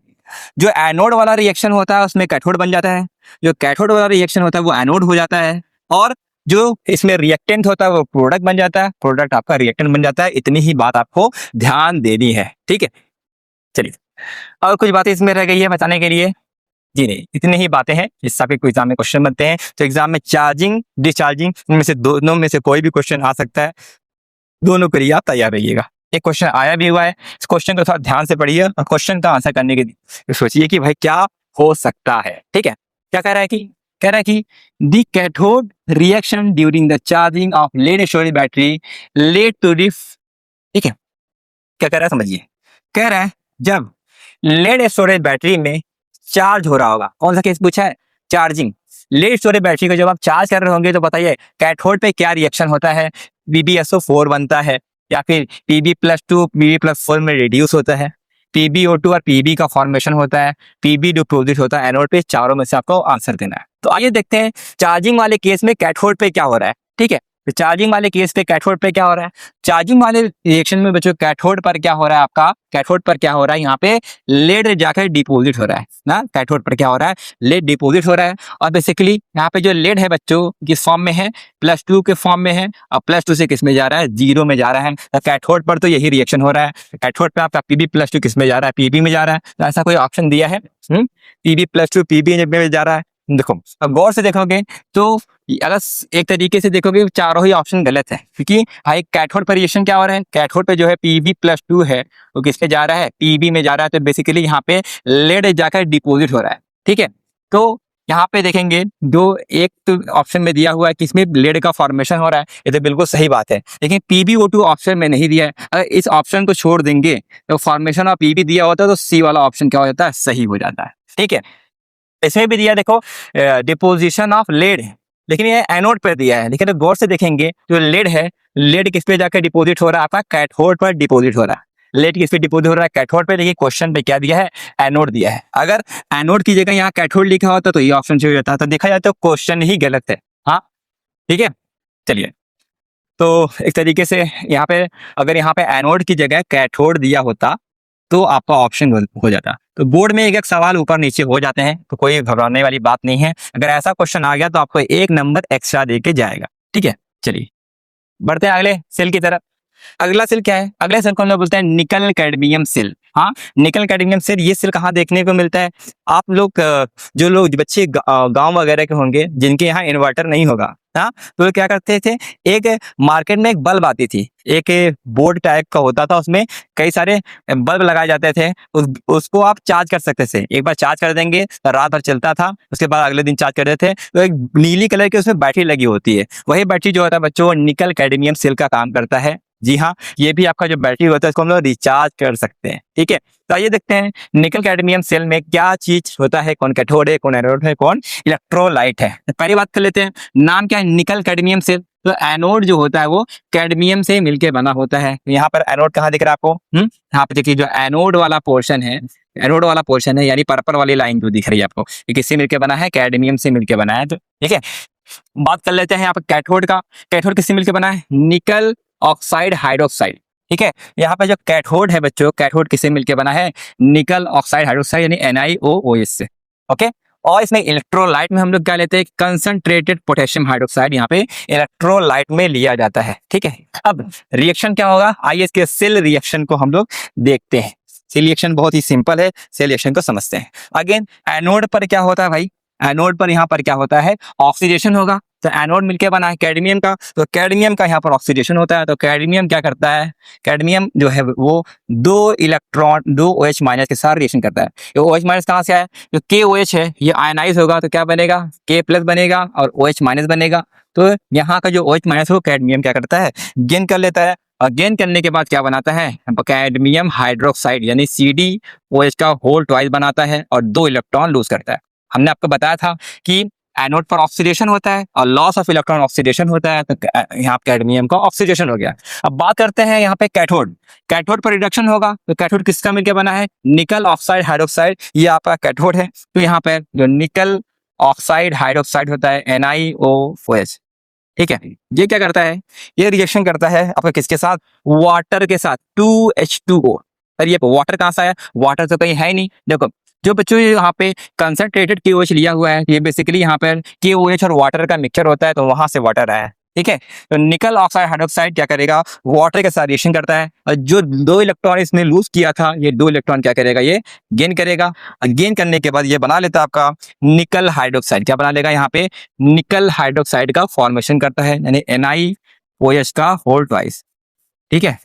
जो एनोड वाला रिएक्शन होता है उसमें कैथोड बन जाता है, जो कैथोड वाला रिएक्शन होता है वो एनोड हो जाता है, और जो इसमें रिएक्टेंट होता है वो प्रोडक्ट बन जाता है, प्रोडक्ट आपका रिएक्टेंट बन जाता है। इतनी ही बात आपको ध्यान देनी है। ठीक है, चलिए और कुछ बातें इसमें रह गई है बताने के लिए, जी नहीं, इतनी ही बातें हैं। इस सबके कोई एग्जाम में क्वेश्चन बनते हैं तो एग्जाम में चार्जिंग डिस्चार्जिंग में से दोनों में से कोई भी क्वेश्चन आ सकता है, दोनों के लिए आप तैयार रहिएगा। एक क्वेश्चन आया भी हुआ है, इस क्वेश्चन को थोड़ा ध्यान से पढ़िए और क्वेश्चन का आंसर करने के सोचिए कि भाई क्या हो सकता है। ठीक है, क्या कह रहा है कि the cathode reaction during the charging of lead storage battery lead to this. ठीक है, क्या कह रहा है समझिए, कह रहा है जब लेड स्टोरेज बैटरी में चार्ज हो रहा होगा, कौन सा केस पूछा है, चार्जिंग, लेड स्टोरेज बैटरी को जब आप चार्ज कर रहे होंगे तो बताइए कैथोड पे क्या रिएक्शन होता है, PbSO4 बनता है, या फिर Pb+2 Pb+4 में रिड्यूस होता है, PbO2 और Pb का फॉर्मेशन होता है, Pb डिपोजिट होता है एनोड पे। चारों में से आपको आंसर देना है। तो आइए देखते हैं चार्जिंग वाले केस में कैथोड पे क्या हो रहा है। ठीक है, तो चार्जिंग वाले केस पे कैथोड पे क्या हो रहा है, चार्जिंग वाले रिएक्शन में बच्चों कैथोड पर क्या हो रहा है, आपका कैथोड पर क्या हो रहा है, यहाँ पे लेड जाकर डिपोजिट हो रहा है ना। कैथोड पर क्या हो रहा है, लेड डिपोजिट हो रहा है, और बेसिकली यहाँ पे जो लेड है बच्चों किस फॉर्म में है, +2 के फॉर्म में है, और +2 से किस में जा रहा है, 0 में जा रहा है। तो कैथोड पर तो यही रिएक्शन हो रहा है। कैथोड पे आपका Pb+2 किस में जा रहा है, Pb में जा रहा है। तो ऐसा कोई ऑप्शन दिया है, Pb+2 Pb में जा रहा है। देखो अब गौर से देखोगे तो अगर एक तरीके से देखोगे चारों ही ऑप्शन गलत है, क्योंकि भाई कैथोड पर रिएक्शन क्या हो रहा है, कैथोड पे जो है Pb+2 है वो किस पे जा रहा है, Pb में जा रहा है। तो बेसिकली यहाँ पे लेड जाकर डिपोजिट हो रहा है। ठीक है, तो यहाँ पे देखेंगे जो एक तो ऑप्शन में दिया हुआ है कि इसमें लेड का फॉर्मेशन हो रहा है, ये तो बिल्कुल सही बात है, लेकिन PbO2 ऑप्शन में नहीं दिया है। अगर इस ऑप्शन को छोड़ देंगे तो फॉर्मेशन ऑफ Pb दिया होता है तो सी वाला ऑप्शन क्या हो जाता है, सही हो जाता है। ठीक है, इसमें भी दिया देखो डिपोजिशन ऑफ लेड है, लेकिन ये एनोड पर दिया है। लेकिन गौर से देखेंगे जो लेड है, लेड किस पे जाकर डिपोजिट हो रहा है, आपका कैथोड पर डिपोजिट हो रहा है। लेड किस पे डिपोजिट हो रहा है, कैथोड पे। देखिए क्वेश्चन पे क्या दिया है, एनोड दिया है। अगर एनोड की जगह यहाँ कैथोड लिखा होता तो ये ऑप्शन चाहिए जाता, तो देखा जाए तो क्वेश्चन ही गलत है। हाँ ठीक है, चलिए। तो एक तरीके से यहाँ पे अगर यहाँ पे एनोड की जगह कैथोड दिया होता तो आपका ऑप्शन हो जाता। तो बोर्ड में एक एक सवाल ऊपर नीचे हो जाते हैं, तो कोई घबराने वाली बात नहीं है। अगर ऐसा क्वेश्चन आ गया तो आपको 1 नंबर एक्स्ट्रा दे के जाएगा। ठीक है, चलिए बढ़ते हैं अगले सेल की तरफ। अगला सेल क्या है, अगले सेल को हम लोग बोलते हैं निकल कैडमियम सेल। हाँ, निकल कैडमियम सेल, ये सेल कहाँ देखने को मिलता है? आप लोग जो लोग बच्चे गांव वगैरह के होंगे जिनके यहाँ इन्वर्टर नहीं होगा, हाँ, तो वो क्या करते थे, एक मार्केट में एक बल्ब आती थी, एक बोर्ड टाइप का होता था, उसमें कई सारे बल्ब लगाए जाते थे। उसको आप चार्ज कर सकते थे, एक बार चार्ज कर देंगे तो रात भर चलता था, उसके बाद अगले दिन चार्ज कर देते थे। तो एक नीली कलर की उसमें बैटरी लगी होती है, वही बैटरी जो होता है बच्चों निकल कैडमियम सेल का काम करता है। जी हाँ, ये भी आपका जो बैटरी होता है इसको हम लोग रिचार्ज कर सकते हैं। ठीक है, तो आइए देखते हैं निकल कैडमियम सेल में क्या चीज होता है, कौन कैथोड है, कौन एनोड है, कौन इलेक्ट्रोलाइट है। तो पहली बात कर लेते हैं, नाम क्या है, निकल कैडमियम सेल। तो एनोड जो होता है वो कैडमियम से मिलके बना होता है। यहाँ पर एनोड कहाँ दिख रहा है आपको, यहाँ पे देखिए जो एनोड वाला पोर्शन है, एनोड वाला पोर्शन है यानी पर्पल वाली लाइन जो दिख रही है आपको, ये किससे मिलके बना है, कैडमियम से मिलके बना है। तो ठीक है, बात कर लेते हैं यहाँ पर कैथोड का। कैथोड किससे मिलके बना है, निकल ऑक्साइड हाइड्रोक्साइड। ठीक है, यहाँ पे जो कैथोड है बच्चों, कैथोड किससे मिलके बना है, निकल ऑक्साइड हाइड्रोक्साइड यानी NiOOH से। ओके, और इसमें इलेक्ट्रोलाइट में हम लोग क्या लेते हैं, कंसंट्रेटेड पोटेशियम हाइड्रोक्साइड यहाँ पे इलेक्ट्रोलाइट में लिया जाता है। ठीक है, अब रिएक्शन क्या होगा, आइए इसके सेल रिएक्शन को हम लोग देखते हैं। सेल रिएक्शन बहुत ही सिंपल है, सेल रिएक्शन को समझते हैं। अगेन एनोड पर क्या होता है भाई, एनोड पर यहाँ पर क्या होता है, ऑक्सीडेशन होगा। तो एनोड मिलके बना है कैडमियम का, तो कैडमियम का यहाँ पर ऑक्सीडेशन होता है। तो कैडमियम क्या करता है, कैडमियम जो है वो 2 इलेक्ट्रॉन 2 OH माइनस के साथ रिएक्शन करता है। ये OH माइनस कहाँ से आया, जो KOH है ये आयनाइज होगा तो क्या बनेगा, K प्लस बनेगा और OH माइनस बनेगा। तो यहाँ का जो OH माइनस वो कैडमियम क्या करता है, गेन कर लेता है, और गेन करने के बाद क्या बनाता है, कैडमियम हाइड्रोक्साइड यानी CdOH का होल ट्वाइस बनाता है और 2 इलेक्ट्रॉन लूज करता है। हमने आपको बताया था कि एनोड पर ऑक्सीडेशन होता है और लॉस ऑफ इलेक्ट्रॉन ऑक्सीडेशन होता है, तो यहाँ कैडमियम का ऑक्सीडेशन हो गया। अब बात करते हैं यहाँ पे कैथोड। कैथोड पर रिडक्शन होगा, तो कैथोड किसका मिलकर बना है, निकल ऑक्साइड हाइड्रोक्साइड, ये आपका कैथोड है। तो यहाँ पे जो निकल ऑक्साइड हाइड्रोक्साइड होता है NiOH। ठीक है, ये क्या करता है, ये रिएक्शन करता है आपका किसके साथ, वाटर के साथ, 2H2O। और ये वाटर कहाँ से आया, वाटर तो कहीं है ही नहीं। देखो जो बच्चों यहाँ पे कंसंट्रेटेड KOH लिया हुआ है, ये बेसिकली यहाँ पर KOH और वाटर का मिक्सचर होता है, तो वहां से वाटर आया है। ठीक है, तो निकल ऑक्साइड हाइड्रोक्साइड क्या करेगा, वाटर के साथ रिएक्शन करता है, और जो 2 इलेक्ट्रॉन इसने लूज किया था, ये 2 इलेक्ट्रॉन क्या करेगा, ये गेन करेगा। और गेन करने के बाद ये बना लेता है आपका निकल हाइड्रोक्साइड। क्या बना लेगा, यहाँ पे निकल हाइड्रोक्साइड का फॉर्मेशन करता है यानी NiOH का होल ट्वाइस। ठीक है,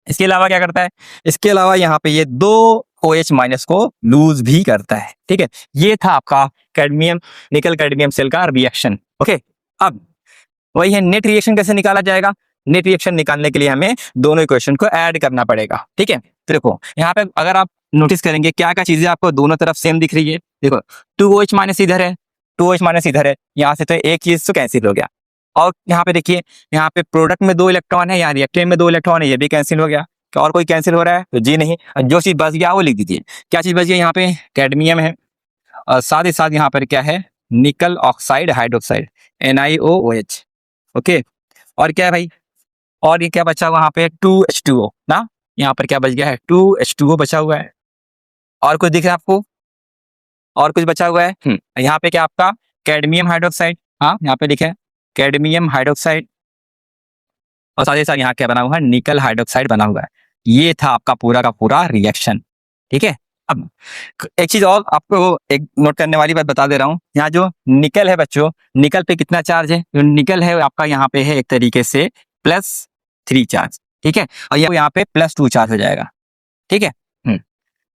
इसके अलावा क्या करता है, इसके अलावा यहाँ पे ये 2 OH माइनस को लूज भी करता है। ठीक है, ये था आपका कैडमियम निकल कैडमियम सेल का रिएक्शन। ओके, अब वही है नेट रिएक्शन कैसे निकाला जाएगा। नेट रिएक्शन निकालने के लिए हमें दोनों इक्वेशन को ऐड करना पड़ेगा। ठीक है, तो देखो यहाँ पे अगर आप नोटिस करेंगे क्या क्या चीजें आपको दोनों तरफ सेम दिख रही है। देखो 2OH माइनस इधर है, 2OH माइनस इधर है, यहाँ से तो एक चीज तो कैंसिल हो गया। और यहाँ पे देखिए, यहाँ पे प्रोडक्ट में 2 इलेक्ट्रॉन है, यहाँ रिएक्टेंट में 2 इलेक्ट्रॉन है, ये भी कैंसिल हो गया। और कोई कैंसिल हो रहा है तो जी नहीं। जो चीज बच गया वो लिख दीजिए। क्या चीज बच गई, यहाँ पे कैडमियम है और साथ ही साथ यहाँ पर क्या है, निकल ऑक्साइड हाइड्रोक्साइड NiOH। ओके, और क्या है भाई, और ये क्या बचा हुआ यहाँ पे 2H2O ना, यहाँ पर क्या बच गया है 2H2O बचा हुआ है। और कुछ दिख रहा है आपको, और कुछ बचा हुआ है, यहाँ पे क्या आपका कैडमियम हाइड्रोक्साइड, हाँ यहाँ पे लिखा है कैडमियम हाइड्रोक्साइड, और साथ ही साथ यहाँ क्या बना हुआ है, निकल हाइड्रोक्साइड बना हुआ है। ये था आपका पूरा का पूरा रिएक्शन। ठीक है, अब एक चीज और आपको एक नोट करने वाली बात बता दे रहा हूँ, यहाँ जो निकल है बच्चों, निकल पे कितना चार्ज है, जो निकल है आपका यहाँ पे है एक तरीके से +3 चार्ज। ठीक है, और यहाँ पे +2 चार्ज हो जाएगा। ठीक है,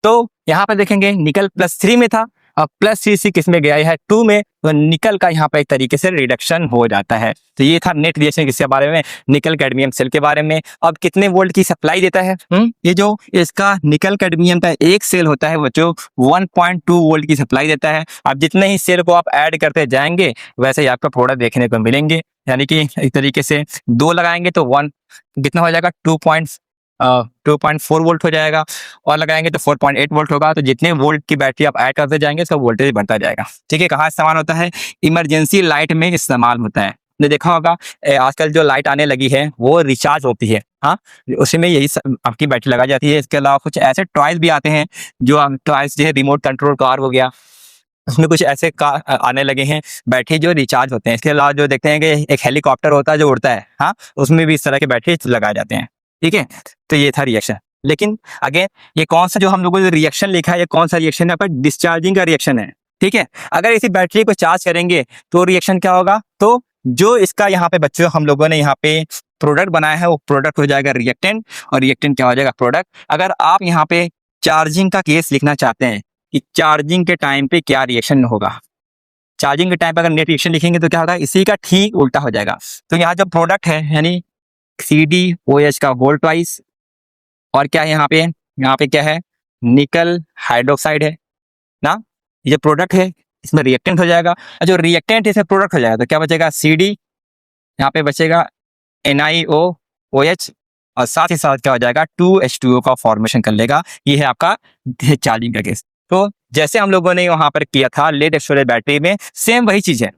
तो यहाँ पे देखेंगे निकल +3 में था अब प्लस CC किस में गया है 2 में, तो निकल का यहाँ पे एक तरीके से रिडक्शन हो जाता है। तो ये था नेट रिएक्शन किसके बारे में, निकल कैडमियम सेल के बारे में। अब कितने वोल्ट की सप्लाई देता है, ये जो इसका निकल कैडमियम का एक सेल होता है वो जो 1.2 वोल्ट की सप्लाई देता है। अब जितने ही सेल को आप ऐड करते जाएंगे वैसे ही आपको प्रोडक्ट देखने को मिलेंगे, यानी कि एक तरीके से 2 लगाएंगे तो 1 कितना हो जाएगा 2.4 वोल्ट हो जाएगा, और लगाएंगे तो 4.8 वोल्ट होगा। तो जितने वोल्ट की बैटरी आप ऐड करते जाएंगे उसका वोल्टेज बढ़ता जाएगा। ठीक है, कहाँ इस्तेमाल होता है, इमरजेंसी लाइट में इस्तेमाल होता है। ने देखा होगा आजकल जो लाइट आने लगी है वो रिचार्ज होती है, हाँ, उसमें यही आपकी बैटरी लगाई जाती है। इसके अलावा कुछ ऐसे टॉयज भी आते हैं जो टॉयज जो है रिमोट कंट्रोल कार हो गया, उसमें कुछ ऐसे कार आने लगे हैं बैटरी जो रिचार्ज होते हैं। इसके अलावा जो देखते हैं कि एक हेलीकॉप्टर होता है जो उड़ता है, हाँ, उसमें भी इस तरह के बैटरी लगाए जाते हैं। ठीक है, तो ये था रिएक्शन। लेकिन अगेन ये कौन सा जो हम लोगों ने रिएक्शन लिखा है, ये कौन सा रिएक्शन है, आपका डिस्चार्जिंग का रिएक्शन है। ठीक है, अगर इसी बैटरी को चार्ज करेंगे तो रिएक्शन क्या होगा, तो जो इसका यहाँ पे बच्चों हम लोगों ने यहाँ पे प्रोडक्ट बनाया है वो प्रोडक्ट हो जाएगा रिएक्टेंट, और रिएक्टेंट क्या हो जाएगा प्रोडक्ट। अगर आप यहाँ पे चार्जिंग का केस लिखना चाहते हैं कि चार्जिंग के टाइम पे क्या रिएक्शन होगा, चार्जिंग के टाइम पे अगर नेट रिएक्शन लिखेंगे तो क्या होगा, इसी का ठीक उल्टा हो जाएगा। तो यहाँ जो प्रोडक्ट है यानी CdOH का वोल्ट वाइज, और क्या है यहाँ पे क्या है, निकल हाइड्रोक्साइड है ना, ये प्रोडक्ट है, इसमें रिएक्टेंट हो जाएगा। और जो रिएक्टेंट इसमें प्रोडक्ट हो जाएगा तो क्या बचेगा CD, यहाँ पे बचेगा NiOOH, और साथ ही साथ क्या हो जाएगा 2H2O का फॉर्मेशन कर लेगा। ये है आपका चार्जिंग का केस। तो जैसे हम लोगों ने वहां पर किया था लेड स्टोरेज बैटरी में, सेम वही चीज है।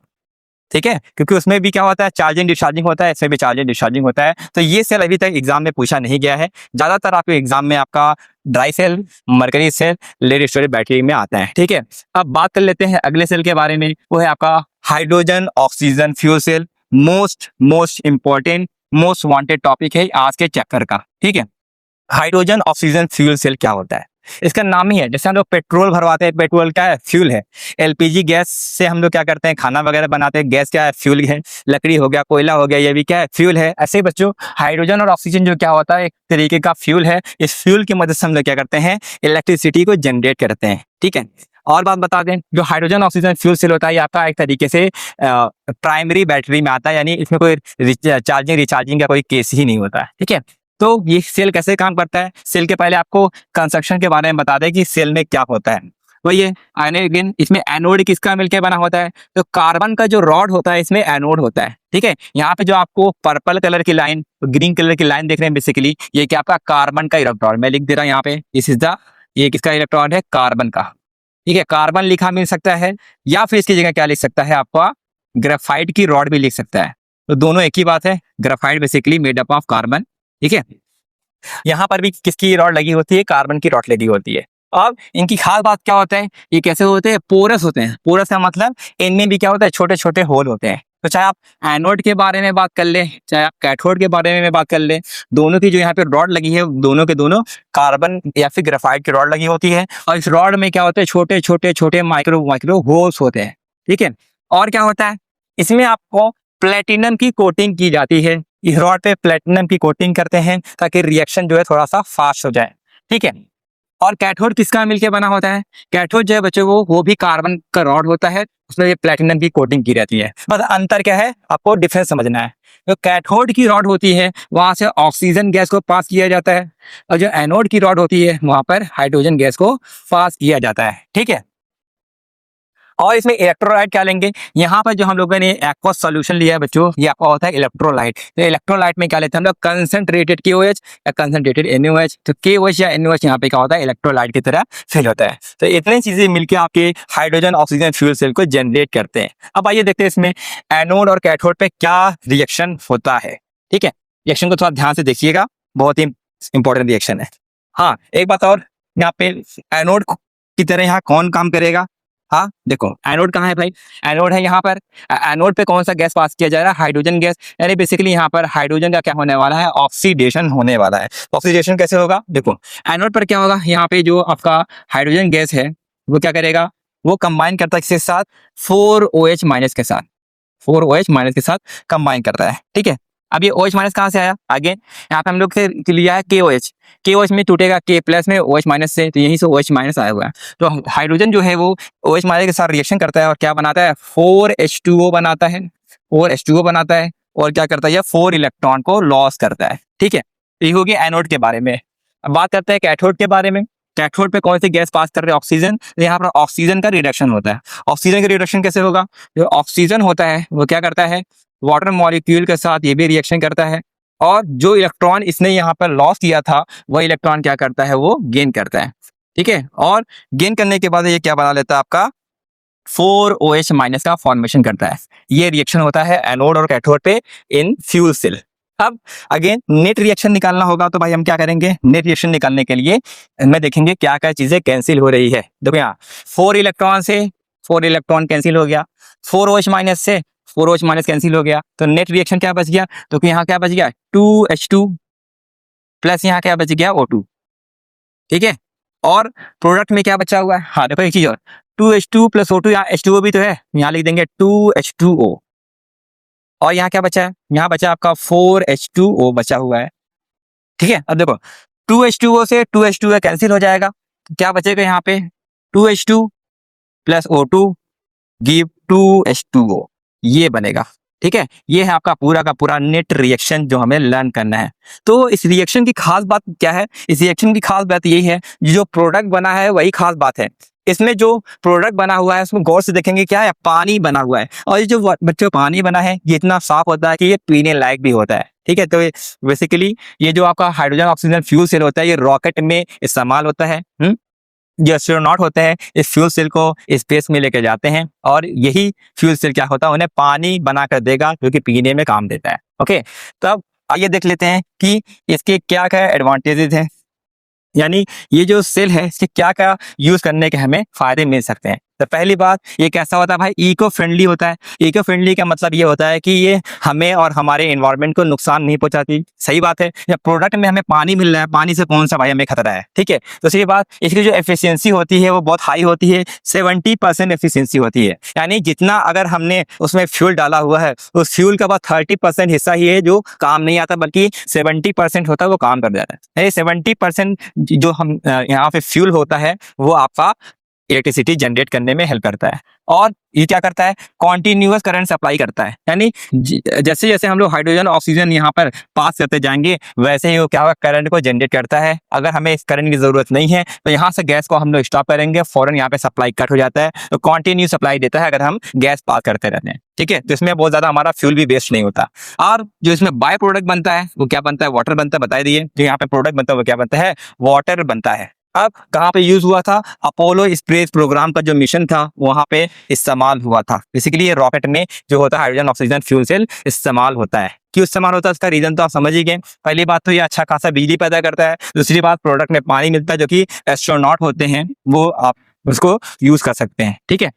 ठीक है, क्योंकि उसमें भी क्या होता है, चार्जिंग डिस्चार्जिंग होता है, इसमें भी चार्जिंग डिस्चार्जिंग होता है। तो ये सेल अभी तक एग्जाम में पूछा नहीं गया है, ज्यादातर आपके एग्जाम में आपका dry cell, mercury cell, lead storage battery में आता है। ठीक है, अब बात कर लेते हैं अगले सेल के बारे में, वो है आपका hydrogen oxygen fuel cell. Most important, most wanted topic है आज के चैप्टर का। ठीक है, हाइड्रोजन ऑक्सीजन फ्यूल सेल क्या होता है, इसका नाम ही है, जैसे हम लोग पेट्रोल भरवाते हैं, पेट्रोल क्या है, फ्यूल है। LPG गैस से हम लोग क्या करते हैं, खाना वगैरह बनाते हैं, गैस क्या है, फ्यूल है। लकड़ी हो गया, कोयला हो गया, ये भी क्या है, फ्यूल है। ऐसे ही बच्चों हाइड्रोजन और ऑक्सीजन जो क्या होता है, एक तरीके का फ्यूल है। इस फ्यूल की मदद से हम लोग क्या करते हैं, इलेक्ट्रिसिटी को जनरेट करते हैं। ठीक है, और बात बता दें, जो हाइड्रोजन ऑक्सीजन फ्यूल सेल होता है ये आपका एक तरीके से प्राइमरी बैटरी में आता है, यानी इसमें कोई चार्जिंग रिचार्जिंग का कोई केस ही नहीं होता है। ठीक है, तो ये सेल कैसे काम करता है, सेल के पहले आपको कंस्ट्रक्शन के बारे में बता दें कि सेल में क्या होता है। वो ये अगेन इसमें एनोड किसका मिलकर बना होता है, तो कार्बन का जो रॉड होता है इसमें एनोड होता है। ठीक है, यहाँ पे जो आपको पर्पल कलर की लाइन, ग्रीन कलर की लाइन देख रहे हैं, बेसिकली ये क्या आपका कार्बन का इलेक्ट्रॉन, मैं लिख दे रहा हूँ यहाँ पे, दिस इज द, ये किसका इलेक्ट्रॉन है, कार्बन का। ठीक है, कार्बन लिखा मिल सकता है, या फिर इसकी जगह क्या लिख सकता है, आपका ग्रेफाइट की रॉड भी लिख सकता है। तो दोनों एक ही बात है, graphite basically made up of carbon. ठीक है, यहाँ पर भी किसकी रॉड लगी होती है, कार्बन की रॉड लगी होती है। अब इनकी खास बात क्या होता है, ये कैसे होते हैं, पोरस होते हैं। पोरस का मतलब इनमें भी क्या होता है, छोटे छोटे होल होते हैं। तो चाहे आप एनोड के बारे में बात कर ले, चाहे आप कैथोड के बारे में बात कर ले, दोनों की जो यहाँ पे रॉड लगी है, दोनों के दोनों कार्बन या फिर ग्रेफाइट की रॉड लगी होती है। और इस रॉड में क्या होते हैं, छोटे छोटे छोटे माइक्रो होल्स होते हैं। ठीक है, और क्या होता है, इसमें आपको प्लेटिनम की कोटिंग की जाती है। इस रॉड पे प्लेटिनम की कोटिंग करते हैं ताकि रिएक्शन जो है थोड़ा सा फास्ट हो जाए। ठीक है, और कैथोड किसका मिलके बना होता है, कैथोड जो है बच्चों वो भी कार्बन का रॉड होता है, उसमें ये प्लेटिनम की कोटिंग की रहती है। बस अंतर क्या है, आपको डिफरेंस समझना है। जो कैथोड की रॉड होती है वहां से ऑक्सीजन गैस को पास किया जाता है, और जो एनोड की रॉड होती है वहां पर हाइड्रोजन गैस को पास किया जाता है। ठीक है, और इसमें इलेक्ट्रोलाइट क्या लेंगे, यहाँ पर जो हम लोगों ने एक्वस सॉल्यूशन लिया है बच्चों, ये आपका होता है इलेक्ट्रोलाइट। तो इलेक्ट्रोलाइट में क्या लेते हैं हम लोग, कंसंट्रेटेड KOH या कंसंट्रेटेड NaOH। तो KOH या NaOH यहाँ पे क्या होता है, इलेक्ट्रोलाइट की तरह फील होता है। तो इतनी चीजें मिलकर आपके हाइड्रोजन ऑक्सीजन फ्यूल सेल को जनरेट करते हैं। अब आइए देखते हैं इसमें एनोड और कैथोड पे क्या रिएक्शन होता है। ठीक है, रिएक्शन को थोड़ा ध्यान से देखिएगा, बहुत ही इंपॉर्टेंट रिएक्शन है। हाँ, एक बात और, यहाँ पे एनोड की तरह यहाँ कौन काम करेगा, हाँ देखो एनोड कहाँ है भाई, एनोड है यहाँ पर। एनोड पे कौन सा गैस पास किया जा रहा है, हाइड्रोजन गैस। यानी बेसिकली यहाँ पर हाइड्रोजन का क्या होने वाला है, ऑक्सीडेशन होने वाला है। ऑक्सीडेशन कैसे होगा, देखो एनोड पर क्या होगा, यहाँ पे जो आपका हाइड्रोजन गैस है वो क्या करेगा, वो कंबाइन करता है किसके साथ, 4OH- के साथ, 4OH- के साथ कंबाइन करता है। ठीक है, अब ये OH माइनस कहाँ से आया? अगेन यहाँ पे हम लोग से लिया है KOH, KOH में टूटेगा K प्लस में OH माइनस से, तो यहीं से OH माइनस आया हुआ है। तो हाइड्रोजन जो है वो OH माइनस के साथ रिएक्शन करता है और क्या बनाता है? 4H2O बनाता है, 4H2O बनाता है और क्या करता है? ये 4 इलेक्ट्रॉन को लॉस करता है। ठीक है, तो ये हो गया एनोड के बारे में। अब बात करते हैं कैथोड के बारे में। कैथोड पे कौन सी गैस पास कर रहे हैं? ऑक्सीजन। तो यहाँ पर ऑक्सीजन का रिडक्शन होता है। ऑक्सीजन का रिडक्शन कैसे होगा? जो ऑक्सीजन होता है वो क्या करता है? वाटर मॉलिक्यूल के साथ ये भी रिएक्शन करता है और जो इलेक्ट्रॉन इसने यहाँ पर लॉस किया था वह इलेक्ट्रॉन क्या करता है? वो गेन करता है। ठीक है, और गेन करने के बाद ये क्या बना लेता है? आपका 4OH माइनस का फॉर्मेशन करता है। ये रिएक्शन होता है एनोड और कैथोड पे इन फ्यूल सेल। अब अगेन नेट रिएक्शन निकालना होगा तो भाई हम क्या करेंगे? नेट रिएक्शन निकालने के लिए में देखेंगे क्या क्या चीजें कैंसिल हो रही है। देखो यहाँ 4 इलेक्ट्रॉन से 4 इलेक्ट्रॉन कैंसिल हो गया, 4OH माइनस से 4OH माइनस कैंसिल हो गया, तो नेट रिएक्शन क्या बच गया? तो यहाँ क्या बच गया? 2H2 प्लस यहाँ क्या बच गया? O2। ठीक है, और प्रोडक्ट में क्या बचा हुआ है? हाँ देखो एक चीज और, 2H2 प्लस O2, यहाँ H2O भी तो है, यहाँ लिख देंगे 2H2O। और यहाँ क्या बचा है? यहाँ बचा आपका 4H2O बचा हुआ है। ठीक है, अब देखो 2H2O से 2H2O कैंसिल हो जाएगा, तो क्या बचेगा यहाँ पे? 2H2 plus O2 give 2H2O, ये बनेगा। ठीक है, ये है आपका पूरा का पूरा नेट रिएक्शन जो हमें लर्न करना है। तो इस रिएक्शन की खास बात क्या है? इस रिएक्शन की खास बात यही है, जो प्रोडक्ट बना है वही खास बात है। इसमें जो प्रोडक्ट बना हुआ है उसमें गौर से देखेंगे क्या है? पानी बना हुआ है, और ये जो बच्चों पानी बना है ये इतना साफ होता है कि ये पीने लायक भी होता है। ठीक है, तो बेसिकली ये जो आपका हाइड्रोजन ऑक्सीजन फ्यूल सेल होता है ये रॉकेट में इस्तेमाल होता है। जो एस्ट्रोनॉट होते हैं इस फ्यूल सेल को स्पेस में लेके जाते हैं और यही फ्यूल सेल क्या होता है? उन्हें पानी बना कर देगा जो कि पीने में काम देता है। ओके, तो अब आइए देख लेते हैं कि इसके क्या क्या एडवांटेजेस हैं, यानी ये जो सेल है इसके क्या क्या यूज करने के हमें फायदे मिल सकते हैं। तो पहली बात, ये कैसा होता है भाई? इको फ्रेंडली होता है। इको फ्रेंडली का मतलब ये होता है कि ये हमें और हमारे एनवायरनमेंट को नुकसान नहीं पहुंचाती। सही बात है, जब प्रोडक्ट में हमें पानी मिल रहा है, पानी से कौन सा भाई हमें खतरा है? ठीक है, दूसरी बात, इसकी जो एफिशिएंसी होती है वो बहुत हाई होती है, 70% एफिशिएंसी होती है। यानी जितना अगर हमने उसमें फ्यूल डाला हुआ है उस फ्यूल का बस 30% हिस्सा ही है जो काम नहीं आता, बल्कि 70% होता है वो काम कर जाता है। 70% जो हम यहाँ पे फ्यूल होता है वो आपका इलेक्ट्रिसिटी जनरेट करने में हेल्प करता है। और ये क्या करता है? कॉन्टिन्यूअस करंट सप्लाई करता है। यानी जैसे जैसे हम लोग हाइड्रोजन ऑक्सीजन यहाँ पर पास करते जाएंगे वैसे ही वो क्या होगा? करंट को जनरेट करता है। अगर हमें इस करंट की जरूरत नहीं है तो यहाँ से गैस को हम लोग स्टॉप करेंगे, फौरन यहाँ पे सप्लाई कट हो जाता है। तो कॉन्टिन्यू सप्लाई देता है अगर हम गैस पास करते रहते हैं। ठीक है, तो इसमें बहुत ज्यादा हमारा फ्यूल भी वेस्ट नहीं होता। और जो इसमें बाय प्रोडक्ट बनता है वो क्या बनता है? वाटर बनता है। बता दिए, जो यहाँ पे प्रोडक्ट बनता है वो क्या बनता है? वाटर बनता है। अब कहाँ पे यूज हुआ था? अपोलो स्पेस प्रोग्राम का जो मिशन था वहां पे इस्तेमाल हुआ था। बेसिकली ये रॉकेट में जो होता है हाइड्रोजन ऑक्सीजन फ्यूल सेल इस्तेमाल होता है। क्यों इस्तेमाल होता है इसका रीजन तो आप समझ ही गए। पहली बात तो ये अच्छा खासा बिजली पैदा करता है, दूसरी बात प्रोडक्ट में पानी मिलता है जो कि एस्ट्रोनॉट होते हैं वो आप उसको यूज कर सकते हैं। ठीक है,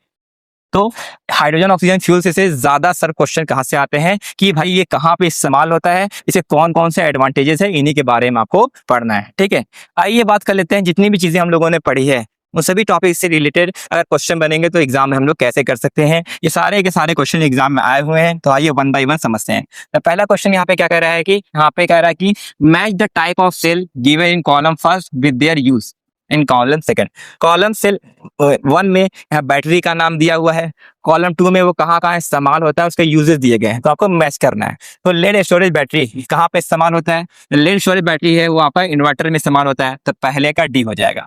तो हाइड्रोजन ऑक्सीजन फ्यूल से ज्यादा सर क्वेश्चन कहाँ से आते हैं कि भाई ये कहाँ पे इस्तेमाल होता है, इसे कौन कौन से एडवांटेजेस है, इन्हीं के बारे में आपको पढ़ना है। ठीक है, आइए बात कर लेते हैं जितनी भी चीजें हम लोगों ने पढ़ी है उन सभी टॉपिक से रिलेटेड अगर क्वेश्चन बनेंगे तो एग्जाम में हम लोग कैसे कर सकते हैं। ये सारे के सारे क्वेश्चन एग्जाम में आए हुए हैं, तो आइए वन बाय वन समझते हैं। तो पहला क्वेश्चन यहाँ पे क्या कह रहा है कि यहाँ पे कह रहा है कि match the type of cell given in column first with their use in column second. Column cell 1 में यहाँ बैटरी का नाम दिया हुआ है, कॉलम 2 में वो कहाँ कहाँ इस्तेमाल होता है उसके यूजेस दिए गए हैं, तो आपको मैच करना है। तो लेड स्टोरेज बैटरी कहाँ पे इस्तेमाल होता है? लेड स्टोरेज बैटरी है वो आपका इन्वर्टर में इस्तेमाल होता है, तो पहले का डी हो जाएगा।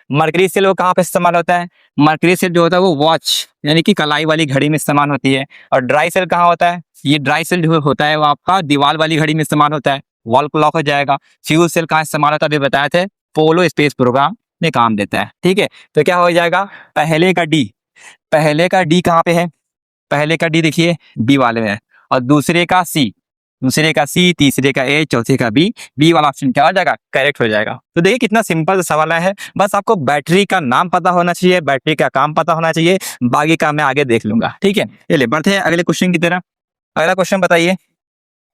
मरकरी सेल वो कहाँ पे इस्तेमाल होता है? मरकरी सेल जो होता है वो वॉच यानी कि कलाई वाली घड़ी में इस्तेमाल होती है। और ड्राई सेल कहाँ होता है? ये ड्राई सेल जो होता है वो आपका दीवार वाली घड़ी में इस्तेमाल होता है, वॉल क्लॉक हो जाएगा। फ्यूल सेल कहाँ इस्तेमाल होता है? अभी बताए थे, पोलो स्पेस प्रोग्राम में काम देता है। ठीक है, तो क्या हो जाएगा? पहले का डी, पहले का डी कहाँ पे है? पहले का डी देखिए बी वाले में है, और दूसरे का सी, दूसरे का सी, तीसरे का ए, चौथे का बी, बी वाला ऑप्शन क्या हो जाएगा? करेक्ट हो जाएगा। तो देखिए कितना सिंपल सवाल है, बस आपको बैटरी का नाम पता होना चाहिए, बैटरी का काम पता होना चाहिए, बाकी का मैं आगे देख लूंगा। ठीक है, चलिए बढ़ते हैं अगले क्वेश्चन की तरफ। अगला क्वेश्चन बताइए,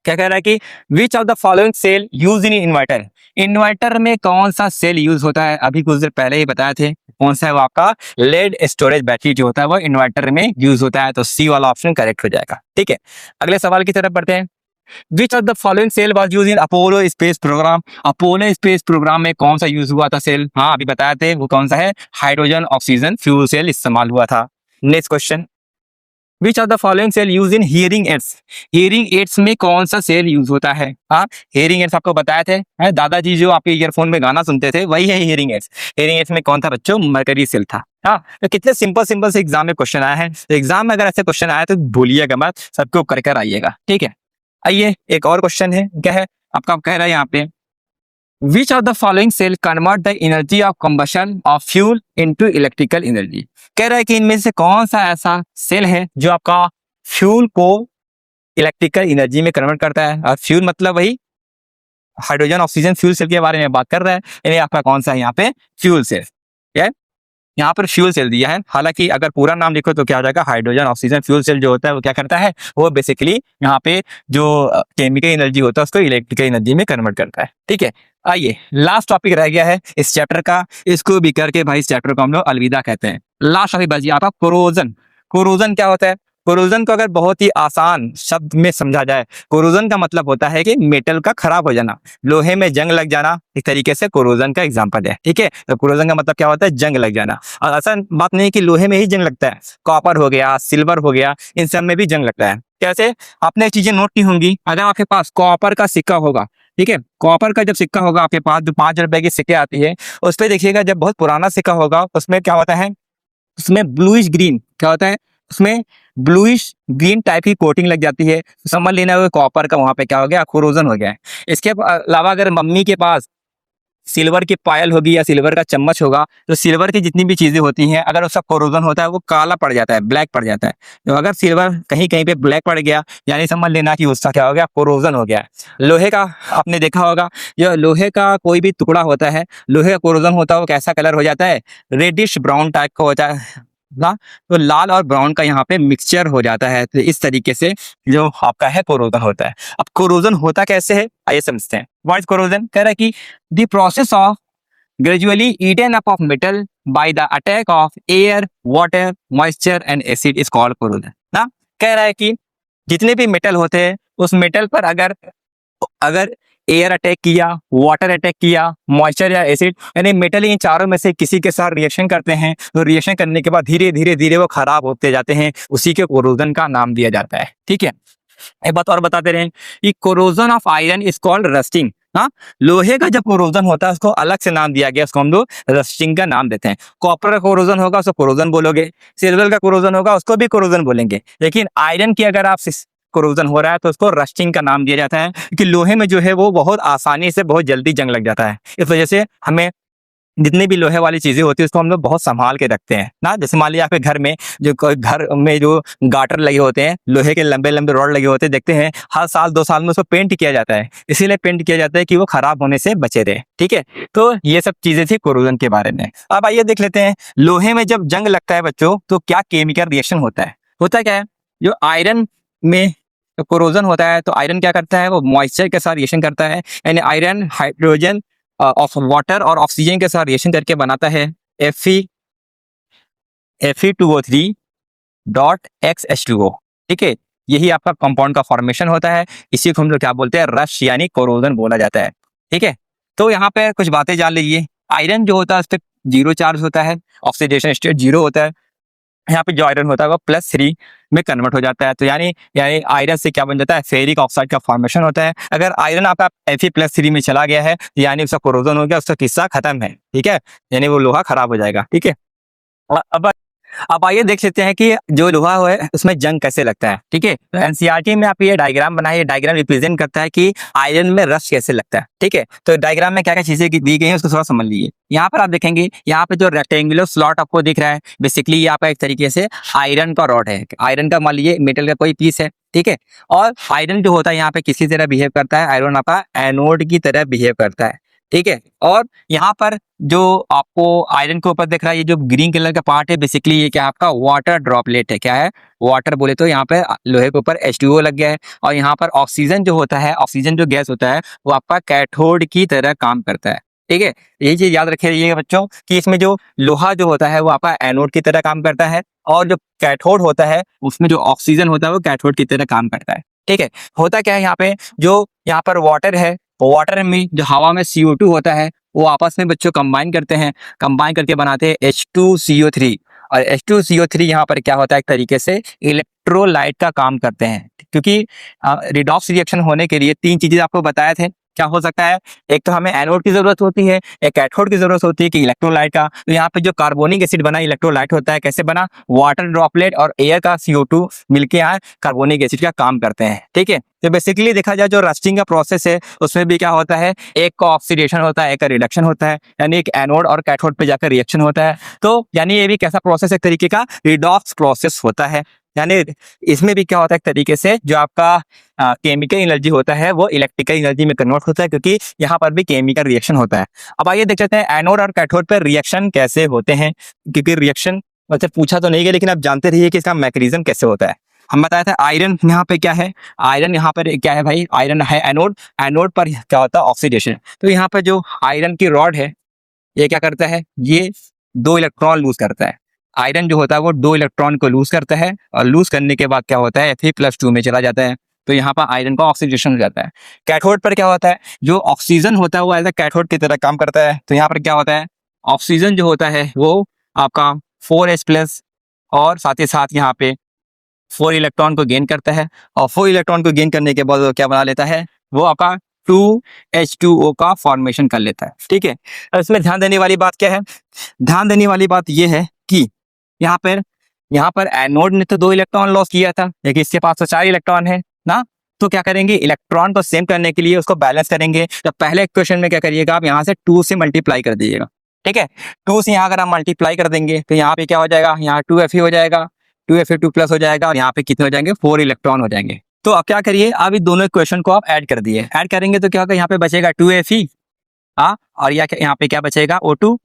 क्या कह रहा है कि which of the following cell use in inverter. Inverter में कौन सा सेल यूज होता है? अभी कुछ देर पहले ही बताए थे, कौन सा है वो? आपका लेड स्टोरेज बैटरी जो होता है वो इन्वर्टर में यूज होता है, तो सी वाला ऑप्शन करेक्ट हो जाएगा। ठीक है, अगले सवाल की तरफ बढ़ते हैं। Which of the following cell was use in Apollo space program? Apollo space program में कौन सा यूज हुआ था सेल? हाँ अभी बताए थे, वो कौन सा है? हाइड्रोजन ऑक्सीजन फ्यूल सेल इस्तेमाल हुआ था। Next question, which of the following cell use in hearing aids? Hearing aids में कौन सा सेल यूज होता है? हाँ हियरिंग एड्स आपको बताए थे, दादाजी जो आपके ईयरफोन में गाना सुनते थे वही है हियरिंग एड्स। हियरिंग एड्स में कौन था बच्चों? मरकरी सेल था। हाँ तो कितने सिंपल सिंपल से एग्जाम में क्वेश्चन आया है, तो एग्जाम में अगर ऐसे क्वेश्चन आए तो भूलिएगा मत, सबको कर कर आइएगा, ठीक है। आइए एक और क्वेश्चन है, क्या है आपका? कह रहा है यहाँ पे, which of the following cell convert the energy of combustion of fuel into electrical energy? कह रहा है कि इनमें से कौन सा ऐसा सेल है जो आपका फ्यूल को इलेक्ट्रिकल एनर्जी में कन्वर्ट करता है? और फ्यूल मतलब वही हाइड्रोजन ऑक्सीजन फ्यूल सेल के बारे में बात कर रहा है, यानी आपका कौन सा है यहाँ पे? Fuel cell. यहाँ पर फ्यूल सेल दिया है, हालांकि अगर पूरा नाम लिखो तो क्या हो जाएगा? हाइड्रोजन ऑक्सीजन फ्यूल सेल जो होता है वो क्या करता है? वो बेसिकली यहाँ पे जो केमिकल एनर्जी होता है उसको इलेक्ट्रिकल एनर्जी में कन्वर्ट करता है, ठीक है। आइए लास्ट टॉपिक रह गया है इस चैप्टर का, इसको भी करके भाई इस चैप्टर को हम लोग अलविदा कहते हैं। लास्ट टॉपिक बच गया आपका कोरोजन। कोरोजन क्या होता है? कोरोजन को अगर बहुत ही आसान शब्द में समझा जाए, कोरोजन का मतलब होता है कि मेटल का खराब हो जाना, लोहे में जंग लग जाना, एक तरीके से कोरोजन का एग्जांपल है, ठीक है। तो कोरोजन का मतलब क्या होता है? जंग लग जाना। और आसान बात नहीं है कि लोहे में ही जंग लगता है, कॉपर हो गया, सिल्वर हो गया, इन सब में भी जंग लगता है। कैसे? आपने चीजें नोट की होंगी, अगर आपके पास कॉपर का सिक्का होगा, ठीक है, कॉपर का जब सिक्का होगा आपके पास, जो 5 रुपए की सिक्के आती है, उस पर देखिएगा जब बहुत पुराना सिक्का होगा उसमें क्या होता है? उसमें ब्लूइश ग्रीन क्या होता है? उसमें ब्लूइश ग्रीन टाइप की कोटिंग लग जाती है, तो समझ लेना वो कॉपर का वहां पे क्या हो गया? कोरोजन हो गया है। इसके अलावा अगर मम्मी के पास सिल्वर की पायल होगी या सिल्वर का चम्मच होगा, तो सिल्वर की जितनी भी चीजें होती हैं अगर उसका कोरोजन होता है वो काला पड़ जाता है, ब्लैक पड़ जाता है। तो अगर सिल्वर कहीं कहीं पे ब्लैक पड़ गया, यानी समझ लेना कि उसका क्या हो गया? कोरोजन हो गया है। लोहे का आपने देखा होगा, जो लोहे का कोई भी टुकड़ा होता है, लोहे का कोरोजन होता है, वो कैसा कलर हो जाता है? रेडिश ब्राउन टाइप का होता है ना, तो लाल और ब्राउन का यहाँ पे मिक्सचर हो जाता है। तो इस तरीके से जो आपका है कोरोजन होता है। अब कोरोजन होता कैसे है आइए समझते हैं। What is corrosion? कह रहा है कि the process of gradually eaten up of metal by the attack of air, water, moisture and acid is called corrosion। ना कह रहा है कि जितने भी मेटल होते हैं उस मेटल पर अगर अगर एयर अटैक किया, वाटर अटैक किया, मॉइस्चर या एसिड, यानी मेटल इन चारों में से किसी के साथ रिएक्शन करते हैं, तो रिएक्शन करने के बाद धीरे धीरे धीरे वो खराब होते जाते हैं, उसी के कोरोजन का नाम दिया जाता है, ठीक है। एक बात और बताते रहे कि corrosion of iron is called rusting. हाँ लोहे का जब कोरोजन होता है उसको अलग से नाम दिया गया, उसको हम लोग रस्टिंग का नाम देते हैं। कॉपर का कोरोजन होगा उसको कोरोजन बोलोगे, सिल्वर का कोरोजन होगा उसको भी कोरोजन बोलेंगे, लेकिन आयरन की अगर आप कोरोजन हो रहा है तो उसको रस्टिंग का नाम दिया जाता है, कि लोहे में जो है वो बहुत आसानी से बहुत जल्दी जंग लग जाता है। इस वजह से हमें जितनी भी लोहे वाली चीजें होती है उसको हम लोग बहुत संभाल के रखते हैं ना। जैसे मान लिया आपके घर में घर में जो गाटर लगे होते हैं, लोहे के लंबे लंबे रॉड लगे होते हैं, देखते हैं हर साल 2 साल में उसको पेंट किया जाता है, इसीलिए पेंट किया जाता है कि वो खराब होने से बचे रहे, ठीक है। तो ये सब चीजें थी कोरोजन के बारे में। अब आइए देख लेते हैं लोहे में जब जंग लगता है बच्चों तो क्या केमिकल रिएक्शन होता है। होता क्या है? जो आयरन में कोरोजन होता है तो आयरन क्या करता है? वो मॉइस्चर के साथ रिएक्शन करता है, यानी आयरन हाइड्रोजन ऑफ वाटर और ऑक्सीजन के साथ रिएक्शन करके बनाता है Fe2O3.XH2O, ठीक है। यही आपका कंपाउंड का फॉर्मेशन होता है, इसी को हम लोग क्या बोलते हैं? रश यानी कोरोजन बोला जाता है, ठीक है। तो यहाँ पे कुछ बातें जान लीजिए। आयरन जो होता है उस पर 0 चार्ज होता है, ऑक्सीडेशन स्टेट 0 होता है। यहाँ पे जो आयरन होता है वो +3 में कन्वर्ट हो जाता है, तो यानी यानी आयरन से क्या बन जाता है? फेरिक ऑक्साइड का फॉर्मेशन होता है। अगर आयरन आपका Fe+3 में चला गया है यानी उसका कोरोजन हो गया, उसका किस्सा खत्म है, ठीक है, यानी वो लोहा खराब हो जाएगा, ठीक है। अब आइए देख लेते हैं कि जो लोहा है उसमें जंग कैसे लगता है, ठीक है। तो एनसीईआरटी में आप ये डायग्राम बनाए, ये डायग्राम रिप्रेजेंट करता है कि आयरन में रश कैसे लगता है, ठीक है। तो डायग्राम में क्या क्या चीजें दी गई हैं उसको थोड़ा समझ लीजिए। यहाँ पर आप देखेंगे, यहाँ पे जो रेक्टेंगुलर स्लॉट आपको दिख रहा है, बेसिकली ये आपका एक तरीके से आयरन का रॉड है। आयरन का मान लीजिए मेटल का कोई पीस है, ठीक है। और आयरन जो होता है यहाँ पे किसी तरह बिहेव करता है, आयरन आपका एनोड की तरह बिहेव करता है, ठीक है। और यहाँ पर जो आपको आयरन के ऊपर दिख रहा है ये जो ग्रीन कलर का पार्ट है, बेसिकली ये क्या आपका वाटर ड्रॉपलेट है। क्या है? वाटर बोले तो यहाँ पे लोहे के ऊपर H2O लग गया है, और यहाँ पर ऑक्सीजन जो होता है, ऑक्सीजन जो गैस होता है वो आपका कैथोड की तरह काम करता है, ठीक है। यही चीज याद रखिएगा बच्चों कि इसमें जो लोहा जो होता है वो आपका एनोड की तरह काम करता है, और जो कैथोड होता है उसमें जो ऑक्सीजन होता है वो कैथोड की तरह काम करता है। ठीक है। होता क्या है यहाँ पे, जो यहाँ पर वाटर है, वाटर में जो हवा में CO2 होता है वो आपस में बच्चों कंबाइन करते हैं, कंबाइन करके बनाते हैं H2CO3। और H2CO3 यहाँ पर क्या होता है, एक तरीके से इलेक्ट्रोलाइट का काम करते हैं, क्योंकि रिडॉक्स रिएक्शन होने के लिए तीन चीजें आपको बताए थे। क्या हो सकता है, एक तो हमें एनोड की जरूरत होती है, एक कैथोड की जरूरत होती है कि इलेक्ट्रोलाइट का। तो यहाँ पे जो कार्बोनिक एसिड बना इलेक्ट्रोलाइट होता है, कैसे बना, वाटर ड्रॉपलेट और एयर का CO2 मिलके यहाँ कार्बोनिक एसिड का काम करते हैं। ठीक है, तो बेसिकली देखा जाए जो रस्टिंग का प्रोसेस है उसमें भी क्या होता है, एक का ऑक्सीडेशन होता है, एक का रिडक्शन होता है, यानी एक एनोड और कैथोड पे जाकर रिएक्शन होता है। तो यानी ये भी कैसा प्रोसेस, एक तरीके का रिडॉक्स प्रोसेस होता है। यानी इसमें भी क्या होता है, एक तरीके से जो आपका केमिकल एनर्जी होता है वो इलेक्ट्रिकल एनर्जी में कन्वर्ट होता है, क्योंकि यहाँ पर भी केमिकल रिएक्शन होता है। अब आइए देख लेते हैं एनोड और कैथोड पर रिएक्शन कैसे होते हैं, क्योंकि रिएक्शन वैसे पूछा तो नहीं गया, लेकिन आप जानते रहिए कि इसका मैकेनिज्म कैसे होता है। हम बताया था आयरन यहाँ पे क्या है, आयरन यहाँ पर क्या है भाई, आयरन है एनोड, एनोड पर क्या होता है, ऑक्सीडेशन। तो यहाँ पर जो आयरन की रॉड है ये क्या करता है, ये 2 इलेक्ट्रॉन लूज करता है। आयरन जो होता है वो 2 इलेक्ट्रॉन को लूज करता है, और लूज करने के बाद क्या होता है, Fe+2 में चला जाता है। तो यहाँ पर आयरन का ऑक्सीडेशन हो जाता है। कैथोड पर क्या होता है, जो ऑक्सीजन होता है वो एज ए कैथोड की तरह काम करता है। तो यहाँ पर क्या होता है, ऑक्सीजन जो होता है वो आपका 4H+ और साथ ही साथ यहाँ पे 4 इलेक्ट्रॉन को गेन करता है, और 4 इलेक्ट्रॉन को गेन करने के बाद वो क्या बना लेता है, वो आपका 2H2O का फॉर्मेशन कर लेता है। ठीक है, और इसमें ध्यान देने वाली बात क्या है, ध्यान देने वाली बात ये है कि यहाँ पर एनोड ने तो 2 इलेक्ट्रॉन लॉस किया था, लेकिन इसके पास तो 4 इलेक्ट्रॉन है ना। तो क्या करेंगे, इलेक्ट्रॉन को सेम करने के लिए उसको बैलेंस करेंगे। तो पहले इक्वेशन में क्या करिएगा, आप यहाँ से 2 से मल्टीप्लाई कर दीजिएगा। ठीक है, 2 से यहाँ अगर आप मल्टीप्लाई कर देंगे तो यहाँ पे क्या हो जाएगा, यहाँ 2Fe हो जाएगा, 2Fe2+ हो जाएगा, और यहाँ पे कितने हो जाएंगे, 4 इलेक्ट्रॉन हो जाएंगे। तो अब क्या करिए, अब इस दोनों इक्वेशन को आप ऐड कर दिए, ऐड करेंगे तो क्या होगा, यहाँ पे बचेगा 2Fe, हाँ, और यहाँ पे क्या बचेगा, O2,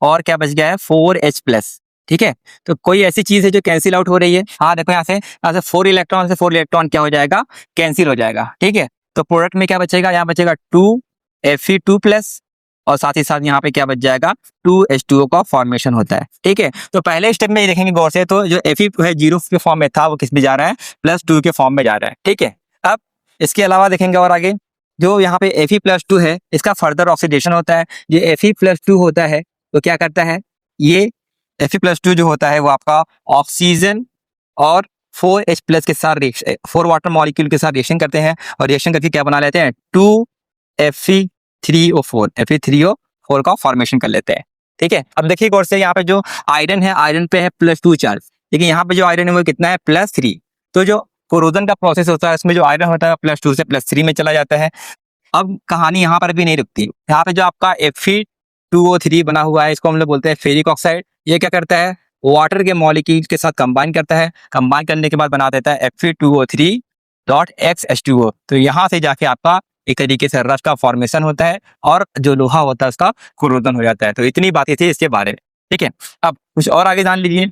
और क्या बच गया है, 4H+। ठीक है, तो कोई ऐसी चीज है जो कैंसिल आउट हो रही है, हाँ देखो यहाँ से 4 इलेक्ट्रॉन से 4 इलेक्ट्रॉन क्या हो जाएगा, कैंसिल हो जाएगा। ठीक है, तो प्रोडक्ट में क्या बचेगा, यहाँ बचेगा 2Fe2+, और साथ ही साथ यहाँ पे क्या बच जाएगा, 2H2O का फॉर्मेशन होता है। ठीक है, तो पहले स्टेप में ये देखेंगे गौर से, तो जो Fe है 0 के फॉर्म में था वो किस में जा रहा है, +2 के फॉर्म में जा रहा है। ठीक है, अब इसके अलावा देखेंगे और आगे, जो यहाँ पे Fe+2 है इसका फर्दर ऑक्सीडेशन होता है। ये Fe+2 होता है तो क्या करता है, ये Fe+2 जो होता है वो आपका ऑक्सीजन और 4H+ के साथ 4 वाटर मॉलिक्यूल के साथ रिएक्शन करते हैं, और रिएक्शन करके क्या बना लेते हैं, 2Fe3O4 का फॉर्मेशन कर लेते हैं। ठीक है, अब देखिए गौर से, यहाँ पे जो आयरन है, आयरन पे है +2 चार्ज, लेकिन यहाँ पे जो आयरन है वो कितना है, +3। तो जो कोरोजन का प्रोसेस होता है उसमें जो आयरन होता है +2 से +3 में चला जाता है। अब कहानी यहाँ पर भी नहीं रुकती, यहाँ पे जो आपका Fe2O3 बना हुआ है इसको हम लोग बोलते हैं फेरिक ऑक्साइड। ये क्या करता है, वाटर के मॉलिक्यूल के साथ कंबाइन करता है, कंबाइन करने के बाद बना देता है Fe2O3.XH2O। तो यहाँ से जाके आपका एक तरीके से रस्ट का फॉर्मेशन होता है, और जो लोहा होता है उसका कोरोजन हो जाता है। तो इतनी बातें थी इसके बारे में। ठीक है, अब कुछ और आगे जान लीजिए।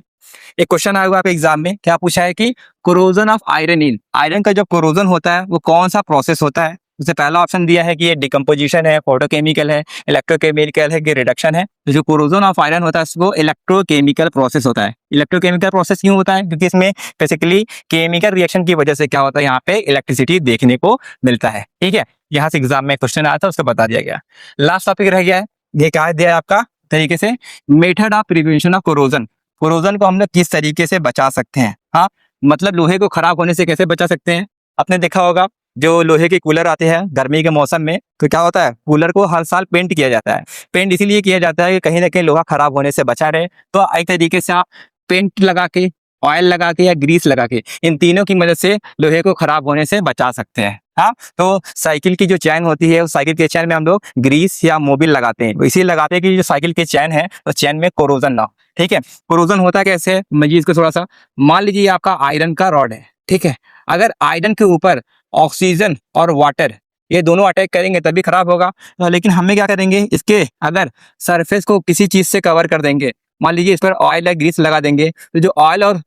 एक क्वेश्चन आया हुआ है एग्जाम में, क्या पूछा है कि corrosion of iron in, iron का जो कोरोजन होता है वो कौन सा प्रोसेस होता है। उससे पहला ऑप्शन दिया है कि ये डिकम्पोजिशन है, फोटोकेमिकल है, इलेक्ट्रोकेमिकल है, कि रिडक्शन है। तो जो कोरोजन ऑफ आयरन होता है वो इलेक्ट्रोकेमिकल प्रोसेस होता है। इलेक्ट्रोकेमिकल प्रोसेस क्यों होता है, क्योंकि इसमें बेसिकली केमिकल रिएक्शन की वजह से क्या होता है, यहाँ पे इलेक्ट्रिसिटी देखने को मिलता है। ठीक है, यहाँ से एग्जाम में क्वेश्चन आया था, उसको बता दिया गया। लास्ट टॉपिक रह गया है, ये क्या दिया है आपका तरीके से, method of prevention of corrosion. Corrosion को हम लोग किस तरीके से बचा सकते हैं, हाँ, मतलब लोहे को खराब होने से कैसे बचा सकते हैं। आपने देखा होगा जो लोहे के कूलर आते हैं गर्मी के मौसम में, तो क्या होता है, कूलर को हर साल पेंट किया जाता है। पेंट इसीलिए किया जाता है कि कहीं ना कहीं लोहा खराब होने से बचा रहे। तो एक तरीके से आप पेंट लगा के, ऑयल लगा के, या ग्रीस लगा के, इन तीनों की मदद से लोहे को खराब होने से बचा सकते हैं। हाँ, तो साइकिल की जो चैन होती है, उस साइकिल के चैन में हम लोग ग्रीस या मोबिल लगाते हैं, इसीलिए लगाते हैं कि जो साइकिल की चैन है तो चैन में कोरोजन ना हो। ठीक है, कोरोजन होता कैसे है, मैं इसको थोड़ा सा, मान लीजिए आपका आयरन का रॉड है। ठीक है, अगर आयरन के ऊपर ऑक्सीजन और वाटर ये दोनों अटैक करेंगे तभी खराब होगा। लेकिन हमें क्या करेंगे, इसके अगर सरफेस को किसी चीज से कवर कर देंगे, मान लीजिए इस पर ऑयल या ग्रीस लगा देंगे, तो जो ऑयल और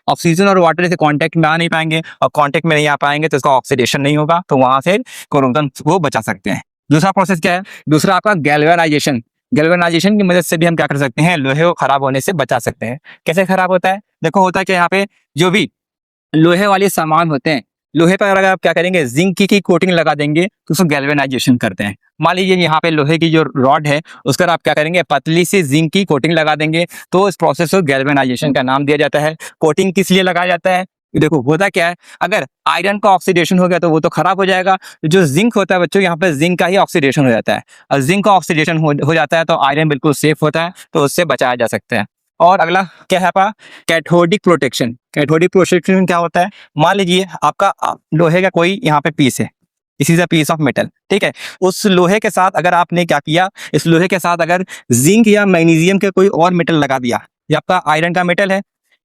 ऑक्सीजन और वाटर से कांटेक्ट में आ नहीं पाएंगे, और कांटेक्ट में नहीं आ पाएंगे तो इसका ऑक्सीडेशन नहीं होगा, तो वहां से कोरोजन को बचा सकते हैं। दूसरा प्रोसेस क्या है, दूसरा आपका गैल्वेनाइजेशन। गैल्वेनाइजेशन की मदद से भी हम क्या कर सकते हैं, लोहे को खराब होने से बचा सकते हैं। कैसे खराब होता है, देखो होता है कि यहाँ पे जो भी लोहे वाले सामान होते हैं लोहे पर अगर आप क्या करेंगे, जिंक की कोटिंग लगा देंगे तो उसको गैल्वेनाइजेशन करते हैं। मान लीजिए यहाँ पे लोहे की जो रॉड है उस पर आप क्या करेंगे, पतली सी जिंक की कोटिंग लगा देंगे, तो इस प्रोसेस को गैल्वेनाइजेशन का नाम दिया जाता है। कोटिंग किस लिए लगाया जाता है, देखो होता क्या है, अगर आयरन का ऑक्सीडेशन हो गया तो वो तो खराब हो जाएगा। जो जिंक होता है बच्चों, यहाँ पे जिंक का ही ऑक्सीडेशन हो जाता है, और जिंक का ऑक्सीडेशन हो जाता है तो आयरन बिल्कुल सेफ होता है, तो उससे बचाया जा सकता है। और अगला क्या है आपका, कैथोडिक प्रोटेक्शन। कैथोडिक प्रोटेक्शन में क्या होता है, मान लीजिए आपका लोहे का कोई यहाँ पे पीस है, इसी से पीस ऑफ मेटल, ठीक है, उस लोहे के साथ अगर आपने क्या किया, इस लोहे के साथ अगर जिंक या मैग्नीशियम के कोई और मेटल लगा दिया, ये आपका आयरन का मेटल है,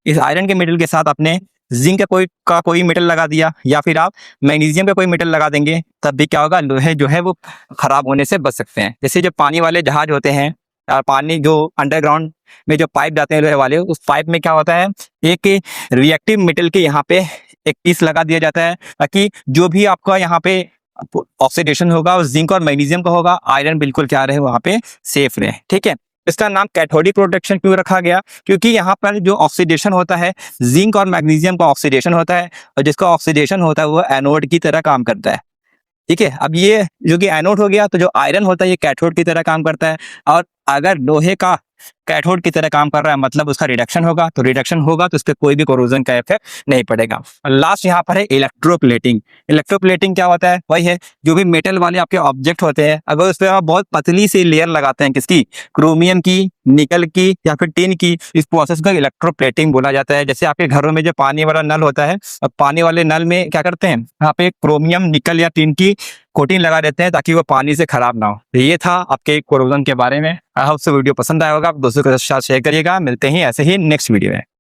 इस आयरन के मेटल के साथ आपने जिंक का कोई मेटल लगा दिया, या फिर आप मैग्नीशियम का कोई मेटल लगा देंगे, तब भी क्या होगा, लोहे जो है वो खराब होने से बच सकते हैं। जैसे जो पानी वाले जहाज होते हैं, पानी जो अंडरग्राउंड में जो पाइप जाते हैं लोहे वाले, उस पाइप में क्या होता है, एक रिएक्टिव मेटल के यहाँ पे एक पीस लगा दिया जाता है, ताकि जो भी आपका यहाँ पे ऑक्सीडेशन होगा वो जिंक और मैग्नीशियम का होगा, आयरन बिल्कुल क्या रहे वहाँ पे सेफ रहे, ठीक है। इसका नाम कैथोडिक प्रोटेक्शन क्यों रखा गया, क्योंकि यहाँ पर जो ऑक्सीडेशन होता है, जिंक और मैग्नीशियम का ऑक्सीडेशन होता है, और जिसका ऑक्सीडेशन होता है वो एनोड की तरह काम करता है, ठीक है। अब ये जो कि एनोड हो गया, तो जो आयरन होता है ये कैथोड की तरह काम करता है, और अगर लोहे का कैथोड की तरह काम कर रहा है मतलब उसका रिडक्शन होगा, तो रिडक्शन होगा तो उस पर कोई भी कोरोजन का इफेक्ट नहीं पड़ेगा। और लास्ट यहाँ पर है इलेक्ट्रोप्लेटिंग। इलेक्ट्रोप्लेटिंग क्या होता है, वही है जो भी मेटल वाले आपके ऑब्जेक्ट होते हैं, अगर उस पर आप बहुत पतली सी लेयर लगाते हैं, किसकी, क्रोमियम की, निकल की या फिर टिन की, इस प्रोसेस को इलेक्ट्रोप्लेटिंग बोला जाता है। जैसे आपके घरों में जो पानी वाला नल होता है, अब पानी वाले नल में क्या करते हैं, यहाँ पे क्रोमियम, निकल या टिन की कोटिंग लगा देते हैं ताकि वो पानी से खराब ना हो। तो ये था आपके कोरोजन के बारे में। आई होप से वीडियो पसंद आया होगा, आप दोस्तों के साथ शेयर करिएगा। मिलते हैं ऐसे ही नेक्स्ट वीडियो में।